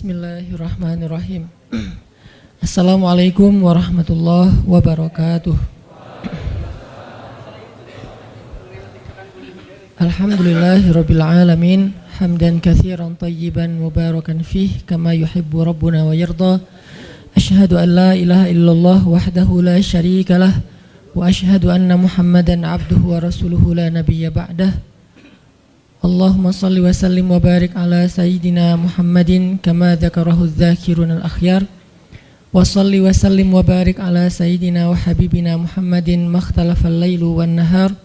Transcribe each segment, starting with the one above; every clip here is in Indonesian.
Bismillahirrahmanirrahim. Assalamualaikum warahmatullahi wabarakatuh. Alhamdulillahirabbil alamin, hamdan katsiran tayyiban mubarakan fih kama yuhibbu rabbuna wa yarda. Asyhadu an la ilaha illallah wahdahu la syarikalah wa asyhadu anna Muhammadan abduhu wa rasuluhu la nabiyya ba'dah. Allahumma salli wa sallim wa barik ala sayyidina Muhammadin kama dzakarahu dzakirun al-akhyar. Wa salli wa sallim wa barik ala sayyidina wa habibina Muhammadin makhtalafal lailu wan nahar.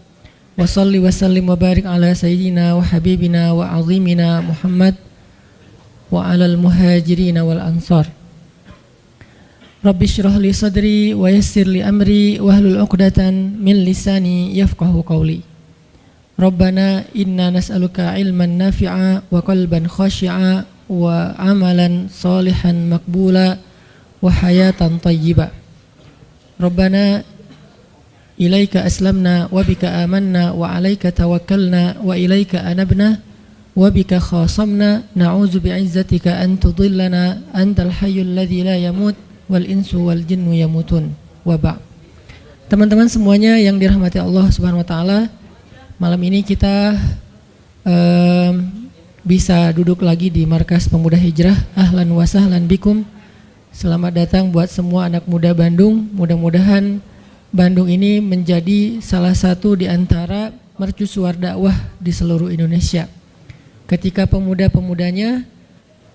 Wa salli wa sallim wa barik ala sayyidina wa habibina wa azimina Muhammad wa alal muhajirin wal ansar. Rabbi shrah li sadri wa yassir li amri wahlul 'uqdatan min lisani yafqahu qawli. Rabbana inna nas'aluka ilman nafi'a wa qalban khashi'a wa amalan salihan maqbula wa hayatan tayyiba. Rabbana ilaika aslamna wa bika amanna wa alaika tawakkalna wa ilaika anabna wa bika khasamna na'udzu bi'izzatika an tudillana antal hayyul ladzi la yamut wal insu wal jinnu yamutun wa ba'. Teman-teman semuanya yang dirahmati Allah Subhanahu wa taala, malam ini kita bisa duduk lagi di Markas Pemuda Hijrah. Ahlan wa sahlan bikum. Selamat datang buat semua anak muda Bandung. Mudah-mudahan Bandung ini menjadi salah satu di antara mercusuar dakwah di seluruh Indonesia. Ketika pemuda-pemudanya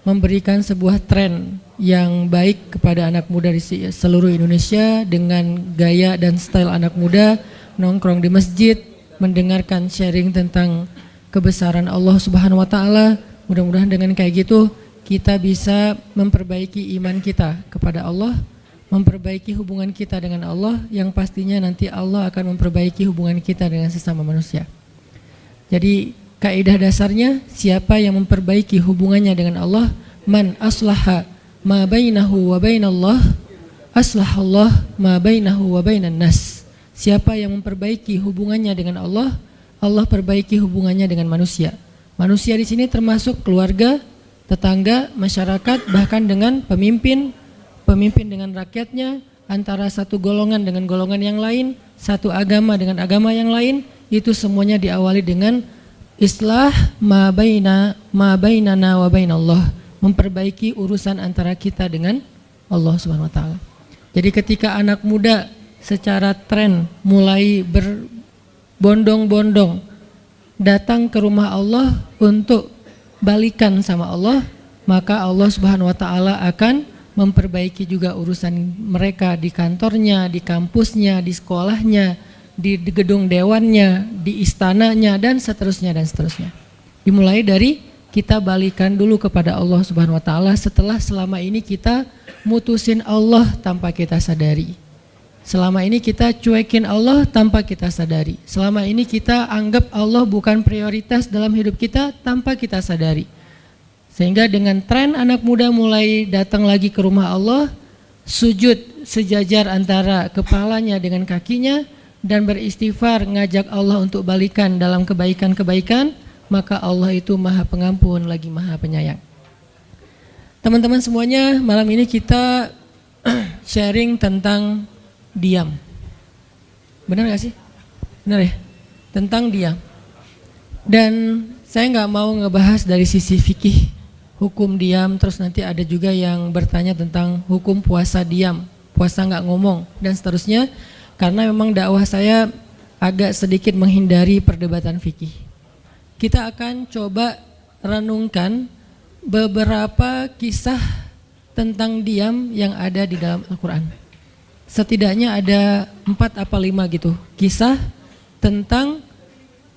memberikan sebuah tren yang baik kepada anak muda di seluruh Indonesia dengan gaya dan style anak muda, nongkrong di masjid, mendengarkan sharing tentang kebesaran Allah Subhanahu wa taala. Mudah-mudahan dengan kayak gitu kita bisa memperbaiki iman kita kepada Allah, memperbaiki hubungan kita dengan Allah, yang pastinya nanti Allah akan memperbaiki hubungan kita dengan sesama manusia. Jadi kaidah dasarnya, siapa yang memperbaiki hubungannya dengan Allah, man aslaha ma bainahu wa bainallah aslahallah ma bainahu wa bainan nas. Siapa yang memperbaiki hubungannya dengan Allah, Allah perbaiki hubungannya dengan manusia. Manusia di sini termasuk keluarga, tetangga, masyarakat, bahkan dengan pemimpin dengan rakyatnya, antara satu golongan dengan golongan yang lain, satu agama dengan agama yang lain. Itu semuanya diawali dengan islah ma bainana wa bainallah, memperbaiki urusan antara kita dengan Allah Subhanahu wa taala. Jadi ketika anak muda secara tren mulai berbondong-bondong datang ke rumah Allah untuk balikan sama Allah, maka Allah Subhanahu wa taala akan memperbaiki juga urusan mereka di kantornya, di kampusnya, di sekolahnya, di gedung dewannya, di istananya, dan seterusnya dan seterusnya. Dimulai dari kita balikan dulu kepada Allah Subhanahu wa taala setelah selama ini kita mutusin Allah tanpa kita sadari. Selama ini kita cuekin Allah tanpa kita sadari. Selama ini kita anggap Allah bukan prioritas dalam hidup kita tanpa kita sadari. Sehingga dengan tren anak muda mulai datang lagi ke rumah Allah, sujud sejajar antara kepalanya dengan kakinya, dan beristighfar ngajak Allah untuk balikan dalam kebaikan-kebaikan, maka Allah itu Maha Pengampun lagi Maha Penyayang. Teman-teman semuanya, malam ini kita sharing tentang diam. Benar gak sih? Benar ya? Tentang diam. Dan saya gak mau ngebahas dari sisi fikih hukum diam, terus nanti ada juga yang bertanya tentang hukum puasa diam, puasa gak ngomong, dan seterusnya. Karena memang dakwah saya agak sedikit menghindari perdebatan fikih. Kita akan coba renungkan beberapa kisah tentang diam yang ada di dalam Al-Quran. Setidaknya ada 4 apa 5 gitu kisah tentang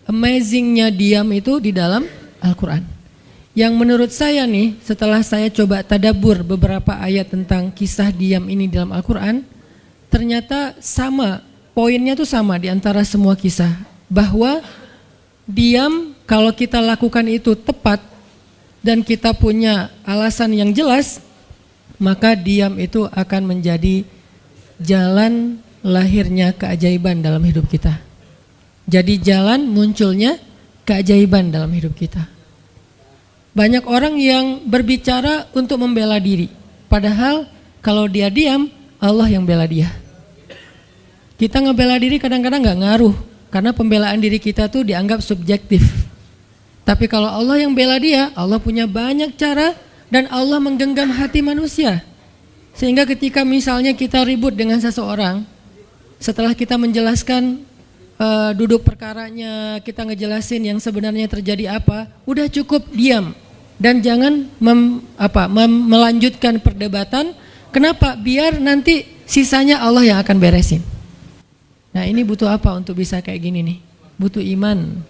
amazingnya diam itu di dalam Al-Quran. Yang menurut saya nih, setelah saya coba tadabbur beberapa ayat tentang kisah diam ini dalam Al-Quran, ternyata sama, poinnya tuh sama di antara semua kisah, bahwa diam kalau kita lakukan itu tepat dan kita punya alasan yang jelas, maka diam itu akan menjadi jalan lahirnya keajaiban dalam hidup kita. Jadi jalan munculnya keajaiban dalam hidup kita. banyak orang yang berbicara untuk membela diri. Padahal kalau dia diam, Allah yang bela dia. Kita ngebela diri kadang-kadang gak ngaruh, karena pembelaan diri kita tuh dianggap subjektif. Tapi kalau Allah yang bela dia, Allah punya banyak cara dan Allah menggenggam hati manusia. Sehingga ketika misalnya kita ribut dengan seseorang, setelah kita menjelaskan duduk perkaranya, kita ngejelasin yang sebenarnya terjadi apa, udah cukup diam dan jangan melanjutkan perdebatan. Kenapa? Biar nanti sisanya Allah yang akan beresin. Nah, ini butuh apa untuk bisa kayak gini nih? Butuh iman.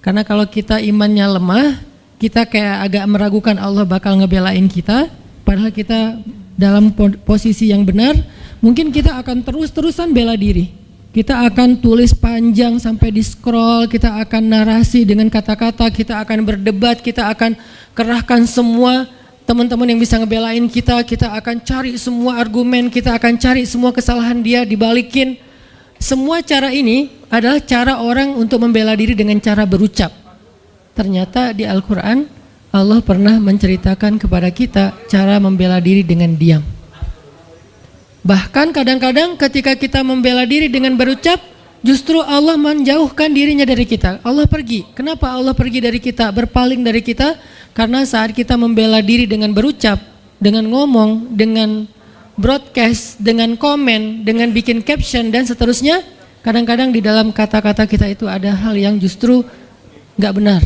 Karena kalau kita imannya lemah, kita kayak agak meragukan Allah bakal ngebelain kita, padahal kita dalam posisi yang benar, mungkin kita akan terus-terusan bela diri. Kita akan tulis panjang sampai di scroll, kita akan narasi dengan kata-kata, kita akan berdebat, kita akan kerahkan semua teman-teman yang bisa ngebelain kita akan cari semua argumen, kita akan cari semua kesalahan dia dibalikin. Semua cara ini adalah cara orang untuk membela diri dengan cara berucap. Ternyata di Al-Quran Allah pernah menceritakan kepada kita cara membela diri dengan diam. Bahkan kadang-kadang ketika kita membela diri dengan berucap, justru Allah menjauhkan dirinya dari kita. Allah pergi. Kenapa Allah pergi dari kita, berpaling dari kita? Karena saat kita membela diri dengan berucap, dengan ngomong, dengan broadcast, dengan komen, dengan bikin caption dan seterusnya, kadang-kadang di dalam kata-kata kita itu ada hal yang justru gak benar,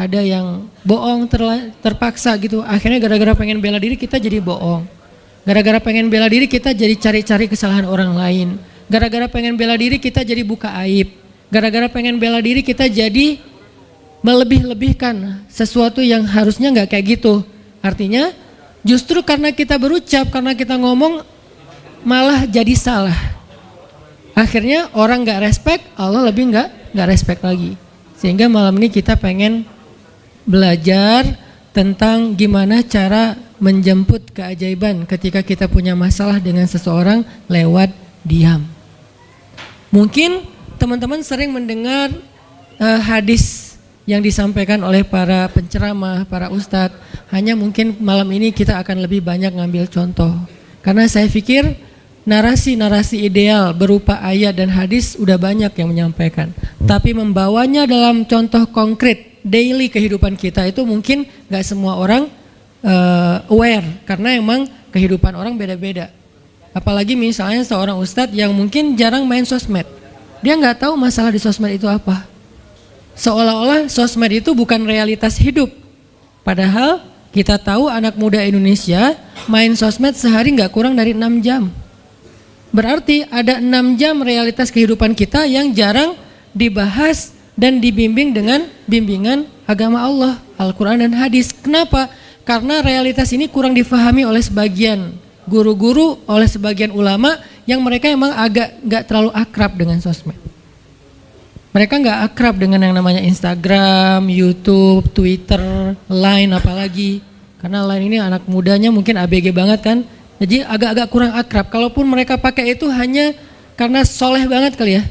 ada yang bohong terpaksa gitu. Akhirnya gara-gara pengen bela diri kita jadi bohong, gara-gara pengen bela diri kita jadi cari-cari kesalahan orang lain, gara-gara pengen bela diri kita jadi buka aib, gara-gara pengen bela diri kita jadi melebih-lebihkan sesuatu yang harusnya gak kayak gitu. Artinya justru karena kita berucap, karena kita ngomong malah jadi salah. Akhirnya orang gak respect, Allah lebih gak respect lagi. Sehingga malam ini kita pengen belajar tentang gimana cara menjemput keajaiban ketika kita punya masalah dengan seseorang lewat diam. Mungkin teman-teman sering mendengar hadis yang disampaikan oleh para penceramah, para ustadz. Hanya mungkin malam ini kita akan lebih banyak ngambil contoh. Karena saya pikir narasi-narasi ideal berupa ayat dan hadis udah banyak yang menyampaikan. Tapi membawanya dalam contoh konkret daily kehidupan kita itu mungkin gak semua orang aware. Karena emang kehidupan orang beda-beda. Apalagi misalnya seorang ustadz yang mungkin jarang main sosmed. Dia gak tahu masalah di sosmed itu apa. Seolah-olah sosmed itu bukan realitas hidup. Padahal kita tahu anak muda Indonesia main sosmed sehari gak kurang dari 6 jam. Berarti ada 6 jam realitas kehidupan kita yang jarang dibahas dan dibimbing dengan bimbingan agama Allah, Al-Quran dan hadis. Kenapa? Karena realitas ini kurang difahami oleh sebagian guru-guru, oleh sebagian ulama yang mereka emang agak gak terlalu akrab dengan sosmed. Mereka nggak akrab dengan yang namanya Instagram, YouTube, Twitter, Line apalagi. Karena Line ini anak mudanya mungkin ABG banget kan. Jadi agak-agak kurang akrab. Kalaupun mereka pakai itu hanya karena soleh banget kali ya.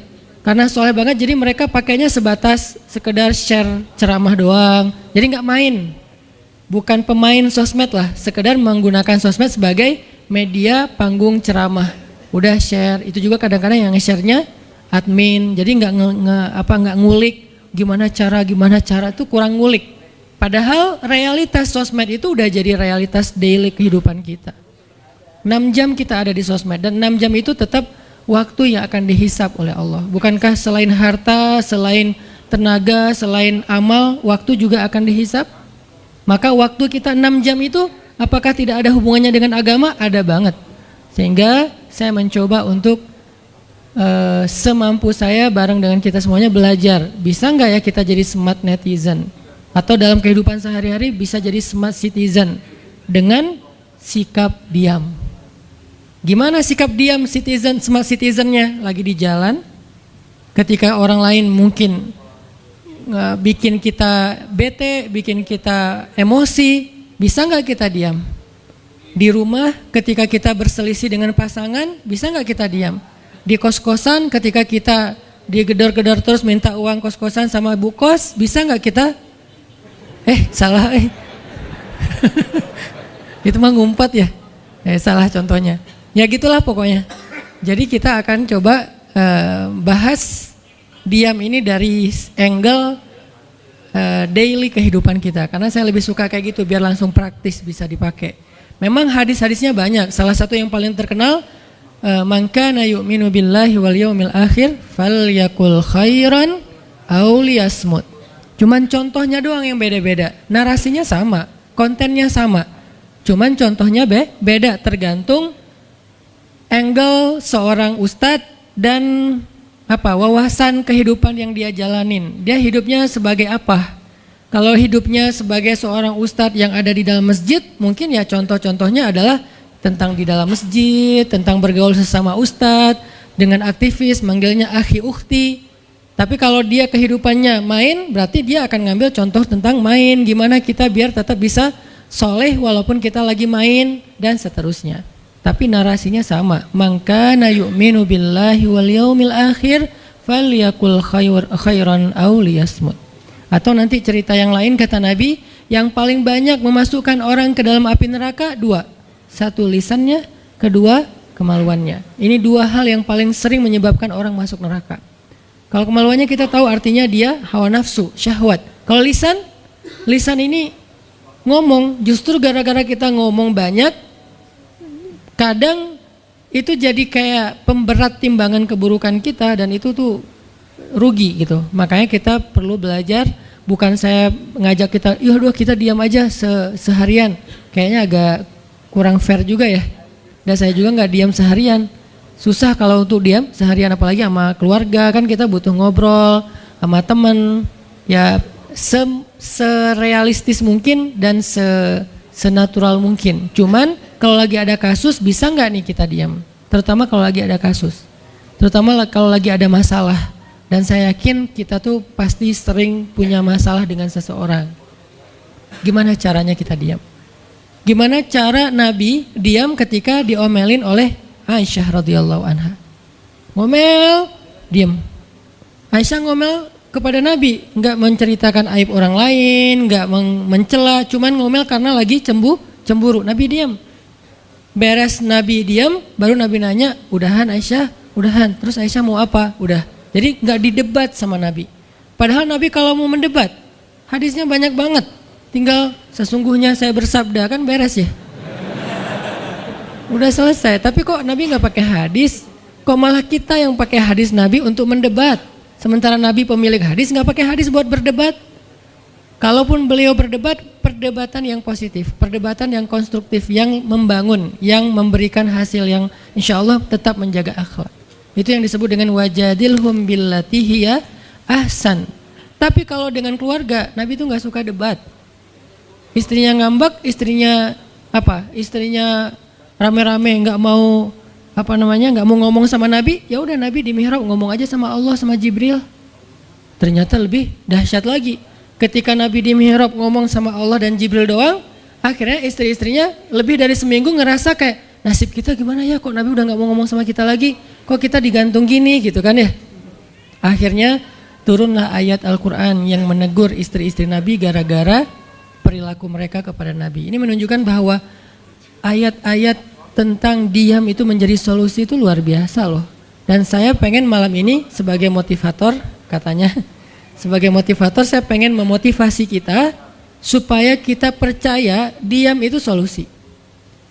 Karena soleh banget jadi mereka pakainya sebatas sekedar share ceramah doang. Jadi nggak main. Bukan pemain sosmed lah. Sekedar menggunakan sosmed sebagai media panggung ceramah. Udah share. Itu juga kadang-kadang yang nge-share-nya admin, jadi nggak ngulik gimana cara itu kurang ngulik. Padahal realitas sosmed itu udah jadi realitas daily kehidupan kita. 6 jam kita ada di sosmed dan 6 jam itu tetap waktu yang akan dihisap oleh Allah. Bukankah selain harta, selain tenaga, selain amal, waktu juga akan dihisap? Maka waktu kita 6 jam itu apakah tidak ada hubungannya dengan agama? Ada banget. Sehingga saya mencoba untuk semampu saya bareng dengan kita semuanya belajar. Bisa nggak ya kita jadi smart netizen? Atau dalam kehidupan sehari-hari bisa jadi smart citizen dengan sikap diam. Gimana sikap diam citizen, smart citizennya? Lagi di jalan, ketika orang lain mungkin bikin kita bete, bikin kita emosi, bisa nggak kita diam? Di rumah ketika kita berselisih dengan pasangan, bisa nggak kita diam? Di kos-kosan ketika kita digedor-gedor terus minta uang kos-kosan sama bu kos, bisa nggak kita Itu mah ngumpet ya. Salah contohnya. Ya gitulah pokoknya. Jadi kita akan coba bahas diam ini dari angle daily kehidupan kita. Karena saya lebih suka kayak gitu biar langsung praktis bisa dipakai. Memang hadis-hadisnya banyak. Salah satu yang paling terkenal, man kana yu'minu billahi wal yaumil akhir falyakul khairan aw liyasmut. Cuman contohnya doang yang beda-beda. Narasinya sama, kontennya sama. Cuman contohnya beda tergantung angle seorang ustadz dan wawasan kehidupan yang dia jalanin. Dia hidupnya sebagai apa? Kalau hidupnya sebagai seorang ustadz yang ada di dalam masjid, mungkin ya contoh-contohnya adalah tentang di dalam masjid, tentang bergaul sesama ustadz, dengan aktivis, manggilnya akhi ukhti. Tapi kalau dia kehidupannya main, berarti dia akan ngambil contoh tentang main. Gimana kita biar tetap bisa soleh walaupun kita lagi main dan seterusnya. Tapi narasinya sama. Man kana yu'minu billahi wal yaumil akhir falyakul khairan aw liyasmut. Atau nanti cerita yang lain kata Nabi, yang paling banyak memasukkan orang ke dalam api neraka dua. Satu lisannya, kedua kemaluannya. Ini dua hal yang paling sering menyebabkan orang masuk neraka. Kalau kemaluannya kita tahu artinya dia hawa nafsu, syahwat. Kalau lisan ini ngomong, justru gara-gara kita ngomong banyak, kadang itu jadi kayak pemberat timbangan keburukan kita dan itu tuh rugi gitu. Makanya kita perlu belajar, bukan saya ngajak kita, kita diam aja seharian. Kayaknya agak kurang fair juga ya. Dan saya juga nggak diam seharian. Susah kalau untuk diam seharian, apalagi sama keluarga, kan kita butuh ngobrol sama teman. Ya serealistis mungkin dan senatural mungkin. Cuman kalau lagi ada kasus, bisa nggak nih kita diam? Terutama kalau lagi ada kasus. Terutama kalau lagi ada masalah. Dan saya yakin kita tuh pasti sering punya masalah dengan seseorang. Gimana caranya kita diam? Gimana cara Nabi diam ketika diomelin oleh Aisyah radhiyallahu anha? Ngomel, diam. Aisyah ngomel kepada Nabi, nggak menceritakan aib orang lain, nggak mencela, cuman ngomel karena lagi cemburu. Nabi diam. Beres Nabi diam, baru Nabi nanya, udahan Aisyah? Udahan. Terus Aisyah mau apa? Udah. Jadi nggak didebat sama Nabi. Padahal Nabi kalau mau mendebat, hadisnya banyak banget. Tinggal sesungguhnya saya bersabda, kan beres ya. Udah selesai. Tapi kok Nabi nggak pakai hadis? Kok malah kita yang pakai hadis Nabi untuk mendebat? Sementara Nabi pemilik hadis nggak pakai hadis buat berdebat. Kalaupun beliau berdebat, perdebatan yang positif, perdebatan yang konstruktif, yang membangun, yang memberikan hasil yang insya Allah tetap menjaga akhlak. Itu yang disebut dengan wajadilhum billati hiya ahsan. Tapi kalau dengan keluarga, Nabi itu nggak suka debat. Istrinya ngambek, istrinya rame-rame nggak mau nggak mau ngomong sama Nabi, ya udah Nabi di mihrab ngomong aja sama Allah sama Jibril. Ternyata lebih dahsyat lagi. Ketika Nabi di mihrab ngomong sama Allah dan Jibril doang, akhirnya istri-istrinya lebih dari seminggu ngerasa kayak nasib kita gimana ya, kok Nabi udah nggak mau ngomong sama kita lagi, kok kita digantung gini gitu kan ya. Akhirnya turunlah ayat Al-Quran yang menegur istri-istri Nabi gara-gara perilaku mereka kepada Nabi. Ini menunjukkan bahwa ayat-ayat tentang diam itu menjadi solusi itu luar biasa loh. Dan saya pengen malam ini sebagai motivator, katanya sebagai motivator saya pengen memotivasi kita supaya kita percaya diam itu solusi.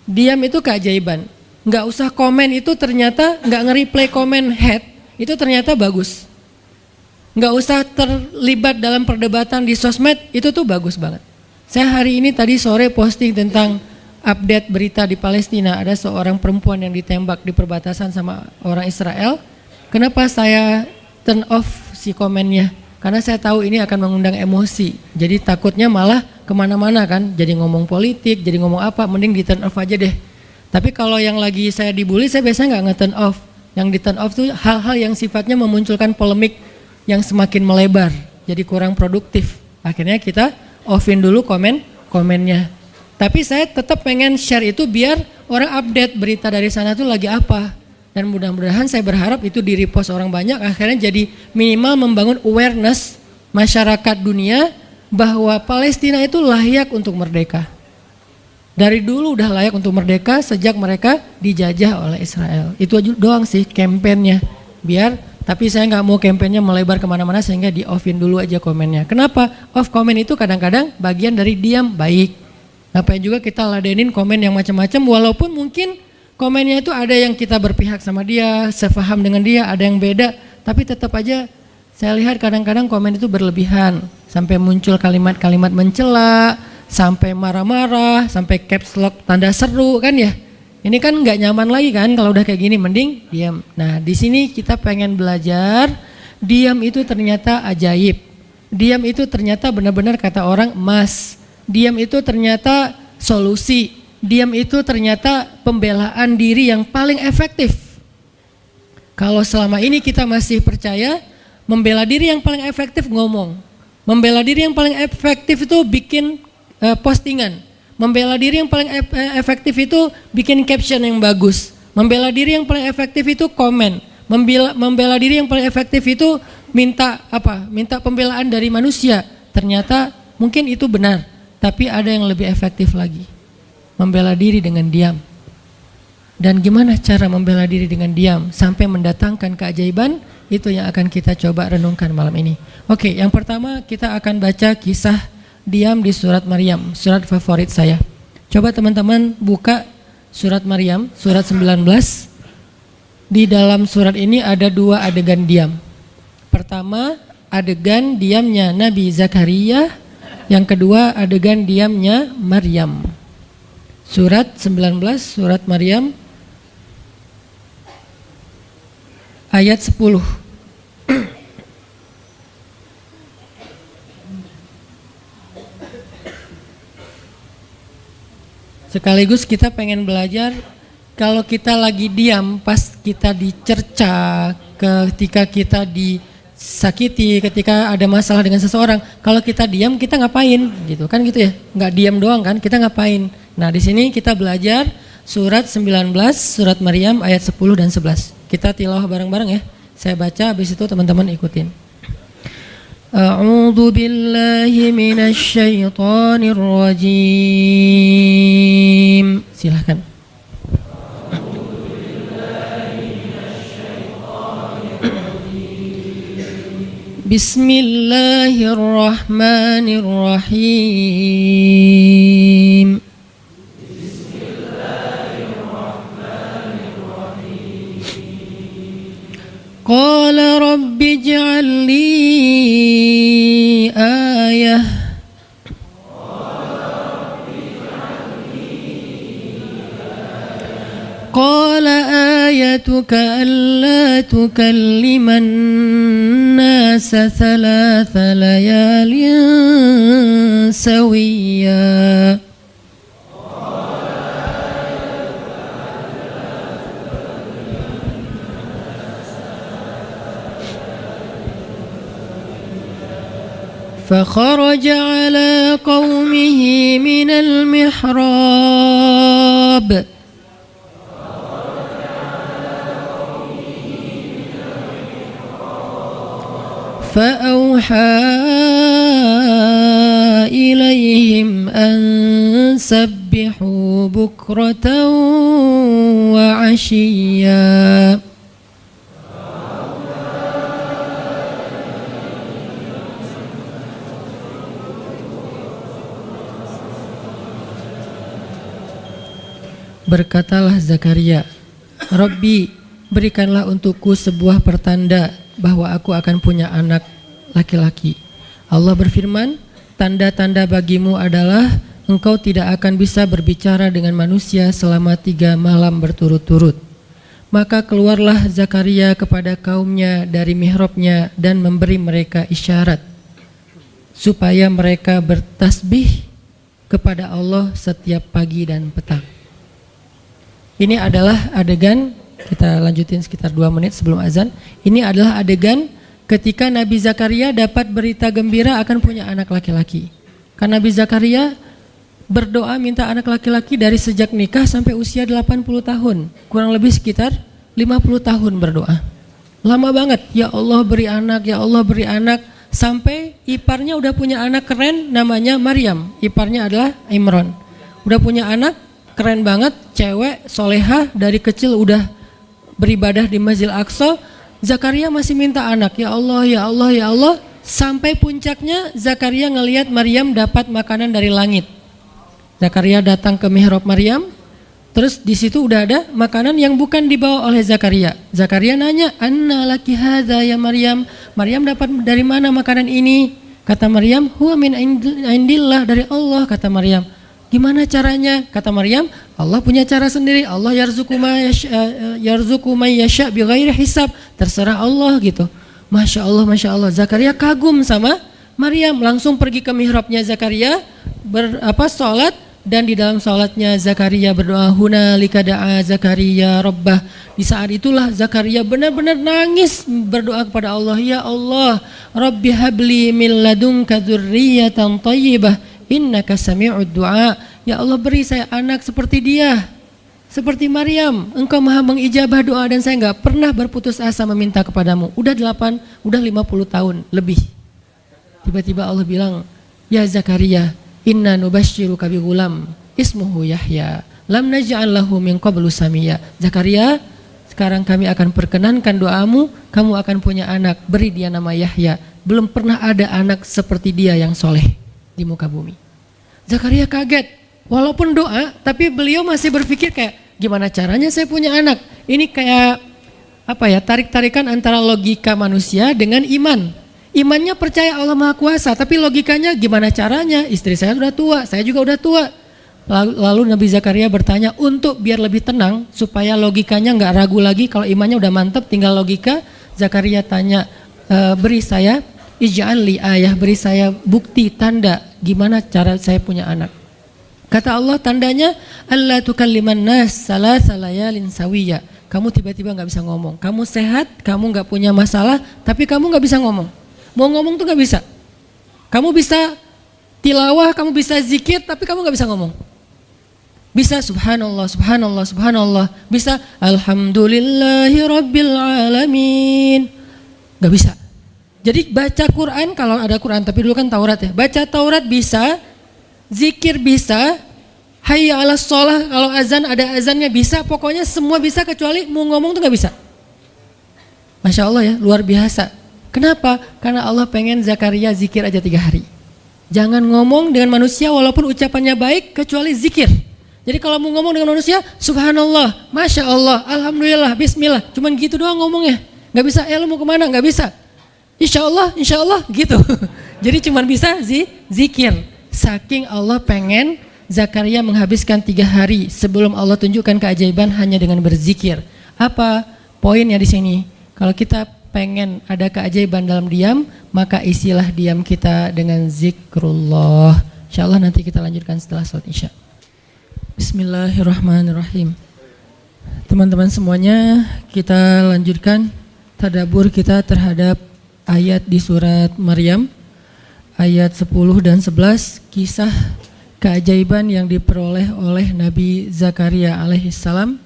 Diam itu keajaiban. Nggak usah komen itu ternyata, nggak nge-replay komen head itu ternyata bagus. Nggak usah terlibat dalam perdebatan di sosmed, itu tuh bagus banget. Saya hari ini tadi sore posting tentang update berita di Palestina, ada seorang perempuan yang ditembak di perbatasan sama orang Israel. Kenapa saya turn off si komennya? Karena saya tahu ini akan mengundang emosi. Jadi takutnya malah kemana-mana kan, jadi ngomong politik, jadi ngomong apa, mending di turn off aja deh. Tapi kalau yang lagi saya dibully, saya biasanya nggak nge-turn off. Yang di turn off tuh hal-hal yang sifatnya memunculkan polemik yang semakin melebar, jadi kurang produktif. Akhirnya kita offin dulu komennya. Tapi saya tetap pengen share itu biar orang update berita dari sana tuh lagi apa. Dan mudah-mudahan saya berharap itu di repost orang banyak, akhirnya jadi minimal membangun awareness masyarakat dunia bahwa Palestina itu layak untuk merdeka. Dari dulu udah layak untuk merdeka sejak mereka dijajah oleh Israel. Itu aja doang sih kampanyenya. Tapi saya nggak mau kampanyenya melebar kemana-mana sehingga di offin dulu aja komennya. Kenapa? Off komen itu kadang-kadang bagian dari diam baik. Ngapain juga kita ladenin komen yang macam-macam, walaupun mungkin komennya itu ada yang kita berpihak sama dia, sefaham dengan dia, ada yang beda, tapi tetap aja saya lihat kadang-kadang komen itu berlebihan. Sampai muncul kalimat-kalimat mencela, sampai marah-marah, sampai caps lock tanda seru kan ya. Ini kan nggak nyaman lagi kan kalau udah kayak gini, mending diam. Nah di sini kita pengen belajar, diam itu ternyata ajaib. Diam itu ternyata benar-benar kata orang emas. Diam itu ternyata solusi. Diam itu ternyata pembelaan diri yang paling efektif. Kalau selama ini kita masih percaya membela diri yang paling efektif ngomong. Membela diri yang paling efektif itu bikin postingan. Membela diri yang paling efektif itu bikin caption yang bagus. Membela diri yang paling efektif itu komen. Membela diri yang paling efektif itu minta pembelaan dari manusia. Ternyata mungkin itu benar, tapi ada yang lebih efektif lagi. Membela diri dengan diam. Dan gimana cara membela diri dengan diam sampai mendatangkan keajaiban? Itu yang akan kita coba renungkan malam ini. Oke, yang pertama kita akan baca kisah diam di surat Maryam, surat favorit saya. Coba teman-teman buka surat Maryam, surat 19. Di dalam surat ini ada dua adegan diam. Pertama, adegan diamnya Nabi Zakaria. Yang kedua, adegan diamnya Maryam. Surat 19, surat Maryam, ayat 10. Sekaligus kita pengen belajar kalau kita lagi diam pas kita dicerca, ketika kita disakiti, ketika ada masalah dengan seseorang, kalau kita diam kita ngapain gitu kan gitu ya, nggak diam doang kan, kita ngapain. Nah di sini kita belajar surat 19, surat Maryam ayat 10 dan 11. Kita tilawah bareng-bareng ya, saya baca habis itu teman-teman ikutin. A'udzu billahi minasy syaithanir rajim. Silakan. Bismillahirrahmanirrahim. Qala rabbi ij'al li ayah. Qala ayatuka alla tukalliman nasa thalatha layalin sawiyya. فخرج على قومه من المحراب فأوحى إليهم أن سبحوا بكرة وعشيا. Berkatalah Zakaria, Rabbi, berikanlah untukku sebuah pertanda bahwa aku akan punya anak laki-laki. Allah berfirman, tanda-tanda bagimu adalah engkau tidak akan bisa berbicara dengan manusia selama 3 malam berturut-turut. Maka keluarlah Zakaria kepada kaumnya dari mihrabnya dan memberi mereka isyarat supaya mereka bertasbih kepada Allah setiap pagi dan petang. Ini adalah adegan, kita lanjutin sekitar 2 menit sebelum azan. Ini adalah adegan ketika Nabi Zakaria dapat berita gembira akan punya anak laki-laki. Karena Nabi Zakaria berdoa minta anak laki-laki dari sejak nikah sampai usia 80 tahun. Kurang lebih sekitar 50 tahun berdoa. Lama banget, ya Allah beri anak, ya Allah beri anak. Sampai iparnya udah punya anak keren namanya Maryam, iparnya adalah Imran. udah punya anak, keren banget, cewek, solehah, dari kecil udah beribadah di Masjidil Aqsa. Zakaria masih minta anak, ya Allah, ya Allah, ya Allah. Sampai puncaknya Zakaria ngelihat Maryam dapat makanan dari langit. Zakaria datang ke mihrab Maryam, terus di situ udah ada makanan yang bukan dibawa oleh Zakaria. Zakaria nanya, "Anna laki hadza ya Maryam?" Maryam dapat dari mana makanan ini? Kata Maryam, "Huwa min indillah," dari Allah, kata Maryam. Gimana caranya? Kata Maryam, Allah punya cara sendiri. Allah yarzuqu may yasha bighairi hisab. Terserah Allah gitu. Masya Allah, Masya Allah. Zakaria kagum sama Maryam, langsung pergi ke mihrabnya Zakaria, sholat, dan di dalam sholatnya Zakaria berdoa, hunalika da'a Zakaria rabbah. Di saat itulah Zakaria benar-benar nangis berdoa kepada Allah, ya Allah, Rabbi habli min ladunka dzurriyyatan thayyibah innaka sami'ud du'a. Ya Allah, beri saya anak seperti dia, seperti Maryam, engkau maha mengijabah doa dan saya enggak pernah berputus asa meminta kepadamu. Udah 50 tahun lebih. Tiba-tiba Allah bilang, ya Zakaria, inna nubashiruka bi ghulam ismuhu Yahya lam naj'al lahu min qablu samiyya. Zakaria, sekarang kami akan perkenankan doamu, kamu akan punya anak, beri dia nama Yahya. Belum pernah ada anak seperti dia yang soleh di muka bumi. Zakaria kaget, walaupun doa, tapi beliau masih berpikir kayak, gimana caranya saya punya anak? Ini kayak tarik-tarikan antara logika manusia dengan iman. Imannya percaya Allah Maha Kuasa, tapi logikanya gimana caranya? Istri saya sudah tua, saya juga udah tua. Lalu Nabi Zakaria bertanya untuk biar lebih tenang, supaya logikanya nggak ragu lagi. Kalau imannya udah mantap, tinggal logika. Zakaria tanya, beri saya ij'al li ayah, beri saya bukti, tanda gimana cara saya punya anak. Kata Allah, tandanya alla tukalliman nas salasa layalin sawiyya. Kamu tiba-tiba nggak bisa ngomong. Kamu sehat, kamu nggak punya masalah, tapi kamu nggak bisa ngomong. Mau ngomong tuh nggak bisa. Kamu bisa tilawah, kamu bisa zikir, tapi kamu nggak bisa ngomong. Bisa subhanallah, subhanallah, subhanallah. Bisa alhamdulillahi rabbil alamin. Nggak bisa. Jadi baca Quran, kalau ada Quran, tapi dulu kan Taurat ya. Baca Taurat bisa, zikir bisa, hayya ala sholah, kalau azan ada azannya bisa, pokoknya semua bisa kecuali mau ngomong tuh nggak bisa. Masya Allah ya, luar biasa. Kenapa? Karena Allah pengen Zakaria zikir aja 3 hari. Jangan ngomong dengan manusia walaupun ucapannya baik kecuali zikir. Jadi kalau mau ngomong dengan manusia, subhanallah, masya Allah, alhamdulillah, bismillah, cuman gitu doang ngomongnya. Nggak bisa, lu mau kemana? Nggak bisa. Insya Allah gitu. Jadi cuman bisa zikir. Saking Allah pengen Zakaria menghabiskan 3 hari sebelum Allah tunjukkan keajaiban hanya dengan berzikir. Apa poinnya di sini? Kalau kita pengen ada keajaiban dalam diam, maka isilah diam kita dengan zikrullah. Insyaallah nanti kita lanjutkan setelah sholat isya. Bismillahirrahmanirrahim. Teman-teman semuanya, kita lanjutkan tadabbur kita terhadap ayat di surat Maryam, ayat 10 dan 11, kisah keajaiban yang diperoleh oleh Nabi Zakaria alaihissalam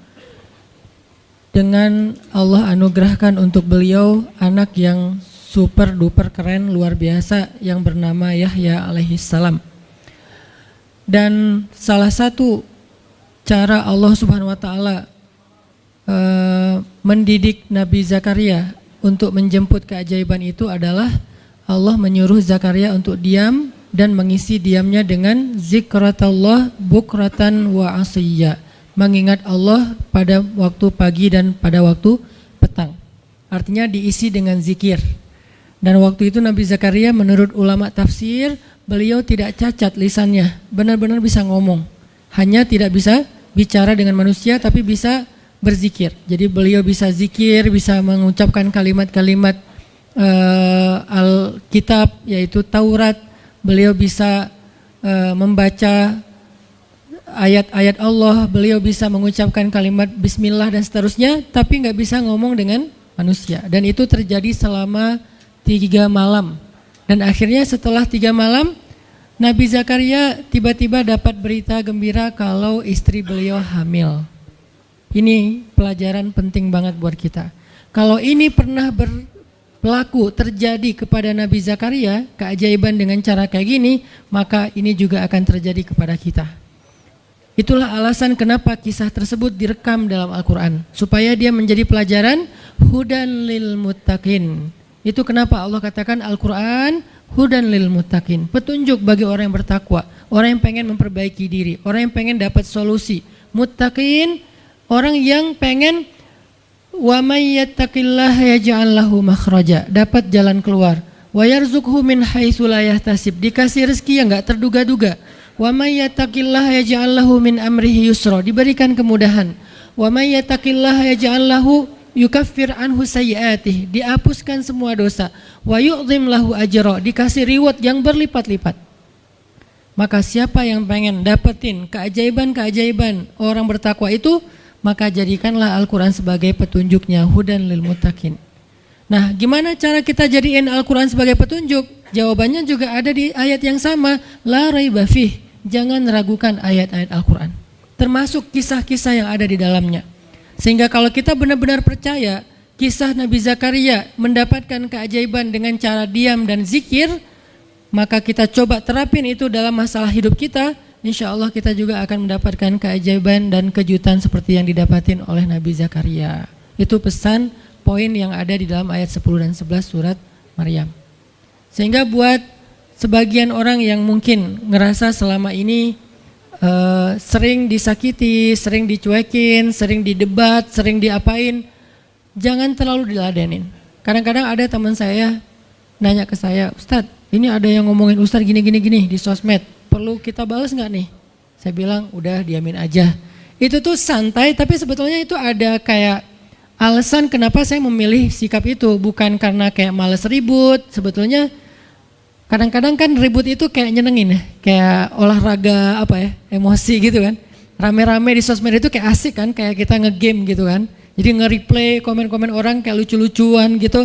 dengan Allah anugerahkan untuk beliau anak yang super duper keren luar biasa yang bernama Yahya alaihissalam. Dan salah satu cara Allah Subhanahu wa taala mendidik Nabi Zakaria untuk menjemput keajaiban itu adalah Allah menyuruh Zakaria untuk diam dan mengisi diamnya dengan zikratullah bukratan wa asiyya, mengingat Allah pada waktu pagi dan pada waktu petang. Artinya diisi dengan zikir. Dan waktu itu Nabi Zakaria menurut ulama tafsir, beliau tidak cacat lisannya, benar-benar bisa ngomong. Hanya tidak bisa bicara dengan manusia tapi bisa berzikir. Jadi beliau bisa zikir, bisa mengucapkan kalimat-kalimat Alkitab yaitu Taurat. Beliau bisa membaca ayat-ayat Allah, beliau bisa mengucapkan kalimat bismillah dan seterusnya, tapi nggak bisa ngomong dengan manusia. Dan itu terjadi selama 3 malam. Dan akhirnya setelah 3 malam, Nabi Zakaria tiba-tiba dapat berita gembira kalau istri beliau hamil. Ini pelajaran penting banget buat kita. Kalau ini pernah berlaku terjadi kepada Nabi Zakaria, keajaiban dengan cara kayak gini, maka ini juga akan terjadi kepada kita. Itulah alasan kenapa kisah tersebut direkam dalam Al-Quran, supaya dia menjadi pelajaran hudan lil muttaqin. Itu kenapa Allah katakan Al-Quran hudan lil muttaqin, petunjuk bagi orang yang bertakwa, orang yang pengen memperbaiki diri, orang yang pengen dapat solusi. Muttaqin, orang yang pengen wa may yattaqillaha yaj'al lahu makhraja, dapat jalan keluar. Wa yarzuqhu min haitsu la yahtasib, dikasih rezeki yang enggak terduga-duga. Wa may yattaqillaha yaj'al lahu min amrihi yusra, diberikan kemudahan. Wa may yattaqillaha yaj'al lahu yukaffir anhu sayyi'atihi, dihapuskan semua dosa. Wa yu'dhim lahu ajra, dikasih reward yang berlipat-lipat. Maka siapa yang pengen dapetin keajaiban-keajaiban orang bertakwa itu, maka jadikanlah Al-Quran sebagai petunjuknya, hudan lil muttaqin. Nah, gimana cara kita jadiin Al-Quran sebagai petunjuk? Jawabannya juga ada di ayat yang sama, la raiba fih, jangan ragukan ayat-ayat Al-Quran, termasuk kisah-kisah yang ada di dalamnya. Sehingga kalau kita benar-benar percaya kisah Nabi Zakaria mendapatkan keajaiban dengan cara diam dan zikir, maka kita coba terapin itu dalam masalah hidup kita, insya Allah kita juga akan mendapatkan keajaiban dan kejutan seperti yang didapatin oleh Nabi Zakaria. Itu pesan poin yang ada di dalam ayat 10 dan 11 surat Maryam. Sehingga buat sebagian orang yang mungkin ngerasa selama ini sering disakiti, sering dicuekin, sering didebat, sering diapain, jangan terlalu diladenin. Kadang-kadang ada teman saya nanya ke saya, Ustadz, ini ada yang ngomongin Ustadz gini di sosmed, perlu kita balas nggak nih? Saya bilang udah diamin aja. Itu tuh santai, tapi sebetulnya itu ada kayak alasan kenapa saya memilih sikap itu, bukan karena kayak males ribut. Sebetulnya kadang-kadang kan ribut itu kayak nyenengin ya, kayak olahraga apa ya, emosi gitu kan. Rame-rame di sosmed itu kayak asik kan, kayak kita ngegame gitu kan. Jadi nge-replay komen-komen orang kayak lucu-lucuan gitu.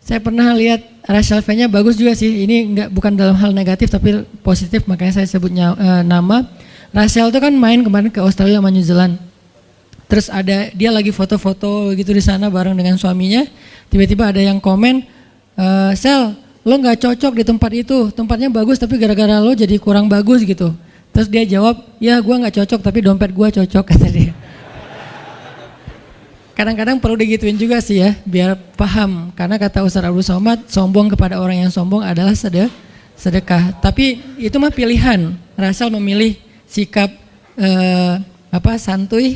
Saya pernah lihat Rachel V-nya bagus juga sih. Ini bukan dalam hal negatif tapi positif, makanya saya sebutnya nama. Rachel itu kan main kemarin ke Australia sama New Zealand. Terus ada dia lagi foto-foto gitu di sana bareng dengan suaminya. Tiba-tiba ada yang komen, Sel, lo nggak cocok di tempat itu. Tempatnya bagus tapi gara-gara lo jadi kurang bagus gitu. Terus dia jawab, ya gue nggak cocok tapi dompet gue cocok, kata dia. Kadang-kadang perlu digituin juga sih ya, biar paham. Karena kata Ustaz Abdul Somad, sombong kepada orang yang sombong adalah sedekah. Tapi itu mah pilihan. Rachel memilih sikap santuy.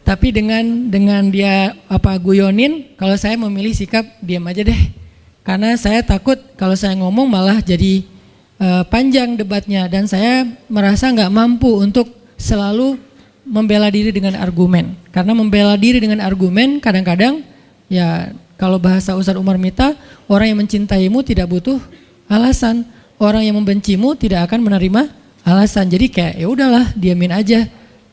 Tapi dengan dia guyonin, kalau saya memilih sikap diam aja deh. Karena saya takut kalau saya ngomong malah jadi panjang debatnya, dan saya merasa nggak mampu untuk selalu membela diri dengan argumen. Karena membela diri dengan argumen kadang-kadang ya, kalau bahasa Ustaz Umar Mita, orang yang mencintaimu tidak butuh alasan, orang yang membencimu tidak akan menerima alasan. Jadi kayak ya udahlah, diamin aja.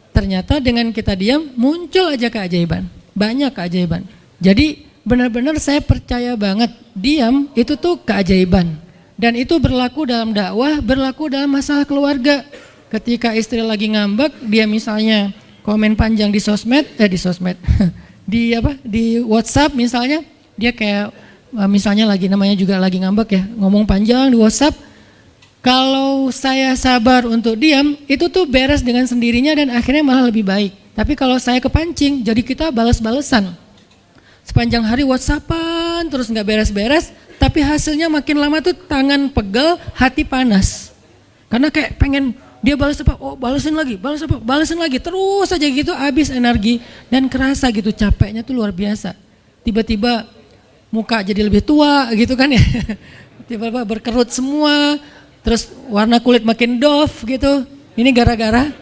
Ternyata dengan kita diam muncul aja keajaiban, banyak keajaiban. Jadi benar-benar saya percaya banget diam itu tuh keajaiban. Dan itu berlaku dalam dakwah, berlaku dalam masalah keluarga. Ketika istri lagi ngambek, dia misalnya komen panjang di sosmed, di WhatsApp misalnya, dia kayak misalnya namanya juga lagi ngambek ya, ngomong panjang di WhatsApp. Kalau saya sabar untuk diam, itu tuh beres dengan sendirinya dan akhirnya malah lebih baik. Tapi kalau saya kepancing, jadi kita balas-balesan. Sepanjang hari WhatsAppan terus nggak beres-beres, tapi hasilnya makin lama tuh tangan pegel, hati panas. Karena kayak pengen dia balas apa, oh balasin lagi, balas apa, balasin lagi, terus aja gitu, habis energi dan kerasa gitu, capeknya tuh luar biasa. Tiba-tiba muka jadi lebih tua gitu kan ya, tiba-tiba berkerut semua, terus warna kulit makin doff gitu. Ini gara-gara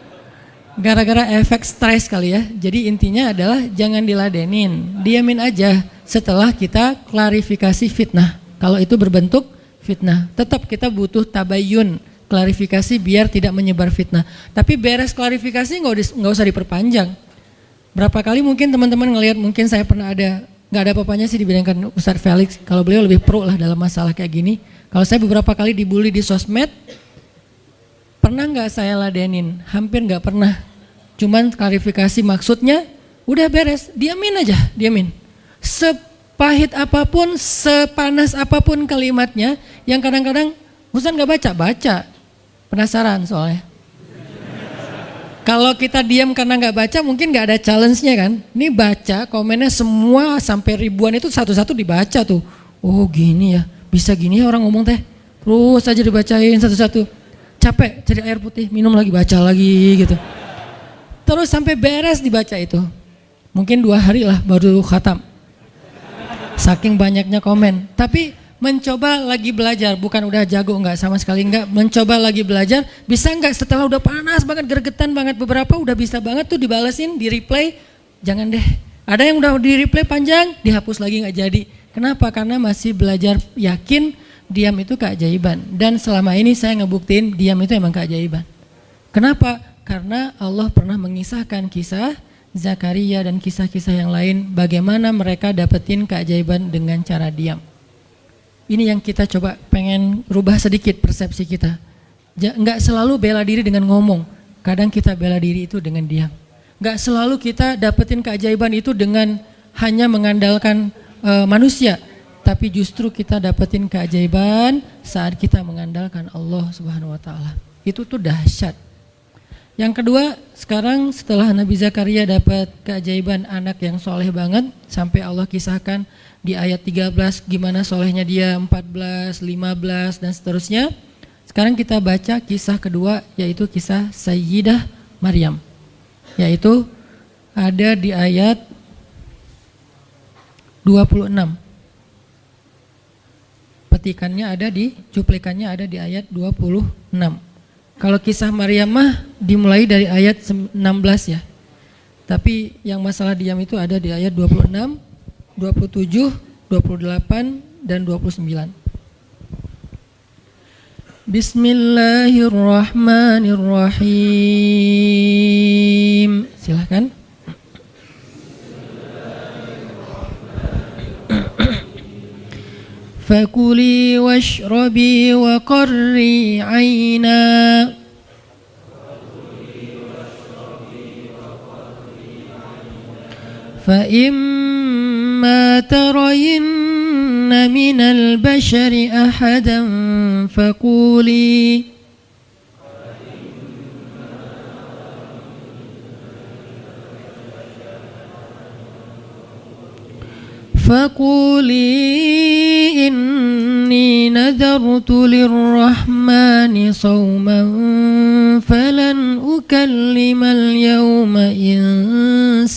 efek stres kali ya. Jadi intinya adalah jangan diladenin, diamin aja setelah kita klarifikasi fitnah. Kalau itu berbentuk fitnah, tetap kita butuh tabayun, klarifikasi biar tidak menyebar fitnah. Tapi beres klarifikasi nggak usah diperpanjang. Berapa kali mungkin teman-teman ngelihat, mungkin saya pernah nggak ada apa-apanya sih dibandingkan Ustadz Felix. Kalau beliau lebih pro lah dalam masalah kayak gini. Kalau saya beberapa kali dibully di sosmed, pernah nggak saya ladenin? Hampir nggak pernah. Cuman klarifikasi maksudnya, udah beres, diamin aja, diamin. Sepahit apapun, sepanas apapun kalimatnya, yang kadang-kadang Ustadz nggak baca. Penasaran soalnya. Kalau kita diam karena nggak baca mungkin nggak ada challenge-nya kan. Ini baca komennya semua sampai ribuan itu satu-satu dibaca tuh. Oh gini ya, bisa gini ya orang ngomong teh. Terus aja dibacain satu-satu. Capek cari air putih, minum lagi, baca lagi gitu. Terus sampai beres dibaca itu. Mungkin 2 hari lah baru khatam. Saking banyaknya komen. Tapi mencoba lagi belajar, bukan udah jago enggak, sama sekali enggak. Mencoba lagi belajar, bisa enggak setelah udah panas banget, gergetan banget beberapa, udah bisa banget tuh dibalesin, di replay. Jangan deh, ada yang udah di replay panjang, dihapus lagi enggak jadi. Kenapa? Karena masih belajar yakin diam itu keajaiban. Dan selama ini saya ngebuktiin diam itu emang keajaiban. Kenapa? Karena Allah pernah mengisahkan kisah Zakaria dan kisah-kisah yang lain, bagaimana mereka dapetin keajaiban dengan cara diam. Ini yang kita coba pengen rubah sedikit persepsi kita. Nggak selalu bela diri dengan ngomong. Kadang kita bela diri itu dengan diam. Nggak selalu kita dapetin keajaiban itu dengan hanya mengandalkan manusia. Tapi justru kita dapetin keajaiban saat kita mengandalkan Allah Subhanahu Wa Taala. Itu tuh dahsyat. Yang kedua, sekarang setelah Nabi Zakaria dapat keajaiban anak yang soleh banget, sampai Allah kisahkan di ayat 13 gimana solehnya dia, 14, 15 dan seterusnya. Sekarang kita baca kisah kedua, yaitu kisah Sayyidah Maryam, yaitu ada di ayat 26. Petikannya ada di, cuplikannya ada di ayat 26. Kalau kisah Maryam mah dimulai dari ayat 16 ya. Tapi yang masalah diam itu ada di ayat 26, 27, 28 dan 29. Bismillahirrahmanirrahim. Silakan. Fakuli washrabi wa qarri aina fa imma tarayinna minal bashari ahadan fakuli فقولي إني نذرت للرحمن صوما فلن أكلم اليوم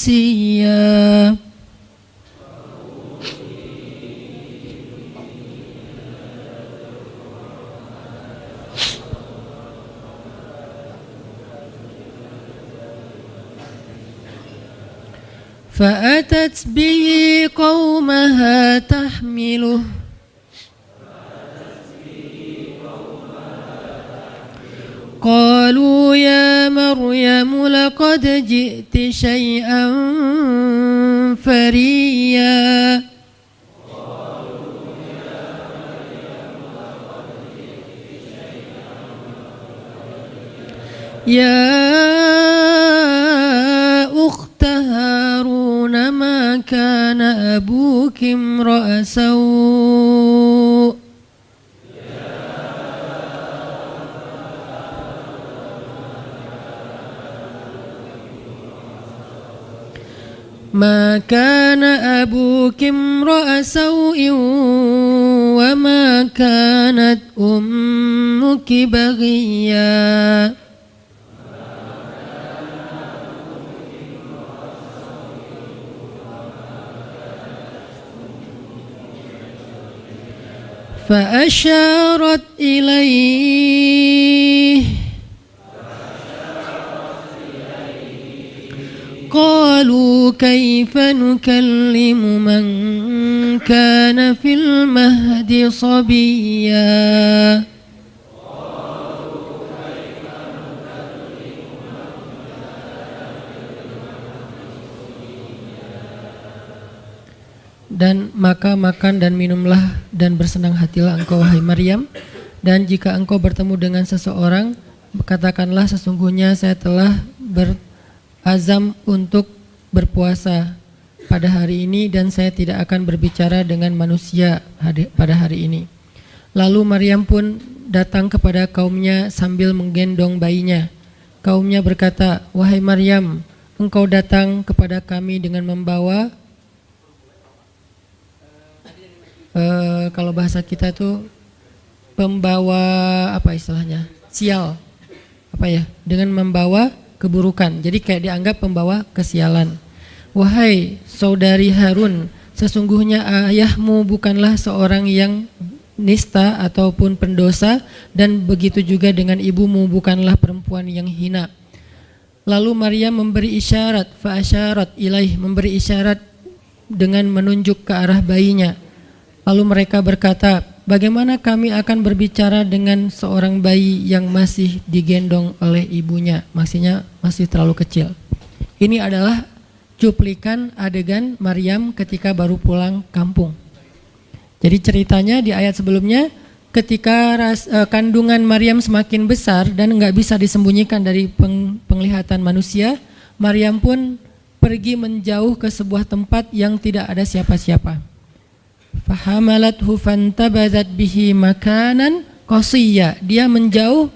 إنسيا فأتت به قومها تحمله قالوا يا مريم لقد جئت شيئا فريا يا أخت هارون ما كان أبوك امرأ سوء ما كان أبوك امرأ سوء وما كانت أمك بغيا فأشارت إليه قالوا كيف نكلم من كان في المهد صبيا Dan maka makan dan minumlah dan bersenang hatilah engkau wahai Maryam, dan jika engkau bertemu dengan seseorang katakanlah sesungguhnya saya telah berazam untuk berpuasa pada hari ini dan saya tidak akan berbicara dengan manusia pada hari ini. Lalu Maryam pun datang kepada kaumnya sambil menggendong bayinya. kaumnya berkata, "Wahai Maryam, engkau datang kepada kami dengan membawa," kalau bahasa kita tuh pembawa apa istilahnya? Sial. Apa ya? Dengan membawa keburukan. Jadi kayak dianggap pembawa kesialan. "Wahai saudari Harun, sesungguhnya ayahmu bukanlah seorang yang nista ataupun pendosa, dan begitu juga dengan ibumu bukanlah perempuan yang hina." Lalu Maryam memberi isyarat, fa'asyarat ilaih, memberi isyarat dengan menunjuk ke arah bayinya. Lalu mereka berkata, "Bagaimana kami akan berbicara dengan seorang bayi yang masih digendong oleh ibunya?" Maksudnya masih terlalu kecil. Ini adalah cuplikan adegan Maryam ketika baru pulang kampung. Jadi ceritanya di ayat sebelumnya, ketika kandungan Maryam semakin besar dan nggak bisa disembunyikan dari penglihatan manusia, Maryam pun pergi menjauh ke sebuah tempat yang tidak ada siapa-siapa. Fahamalathu fantabadat bihi makanan qasiyya. Dia menjauh,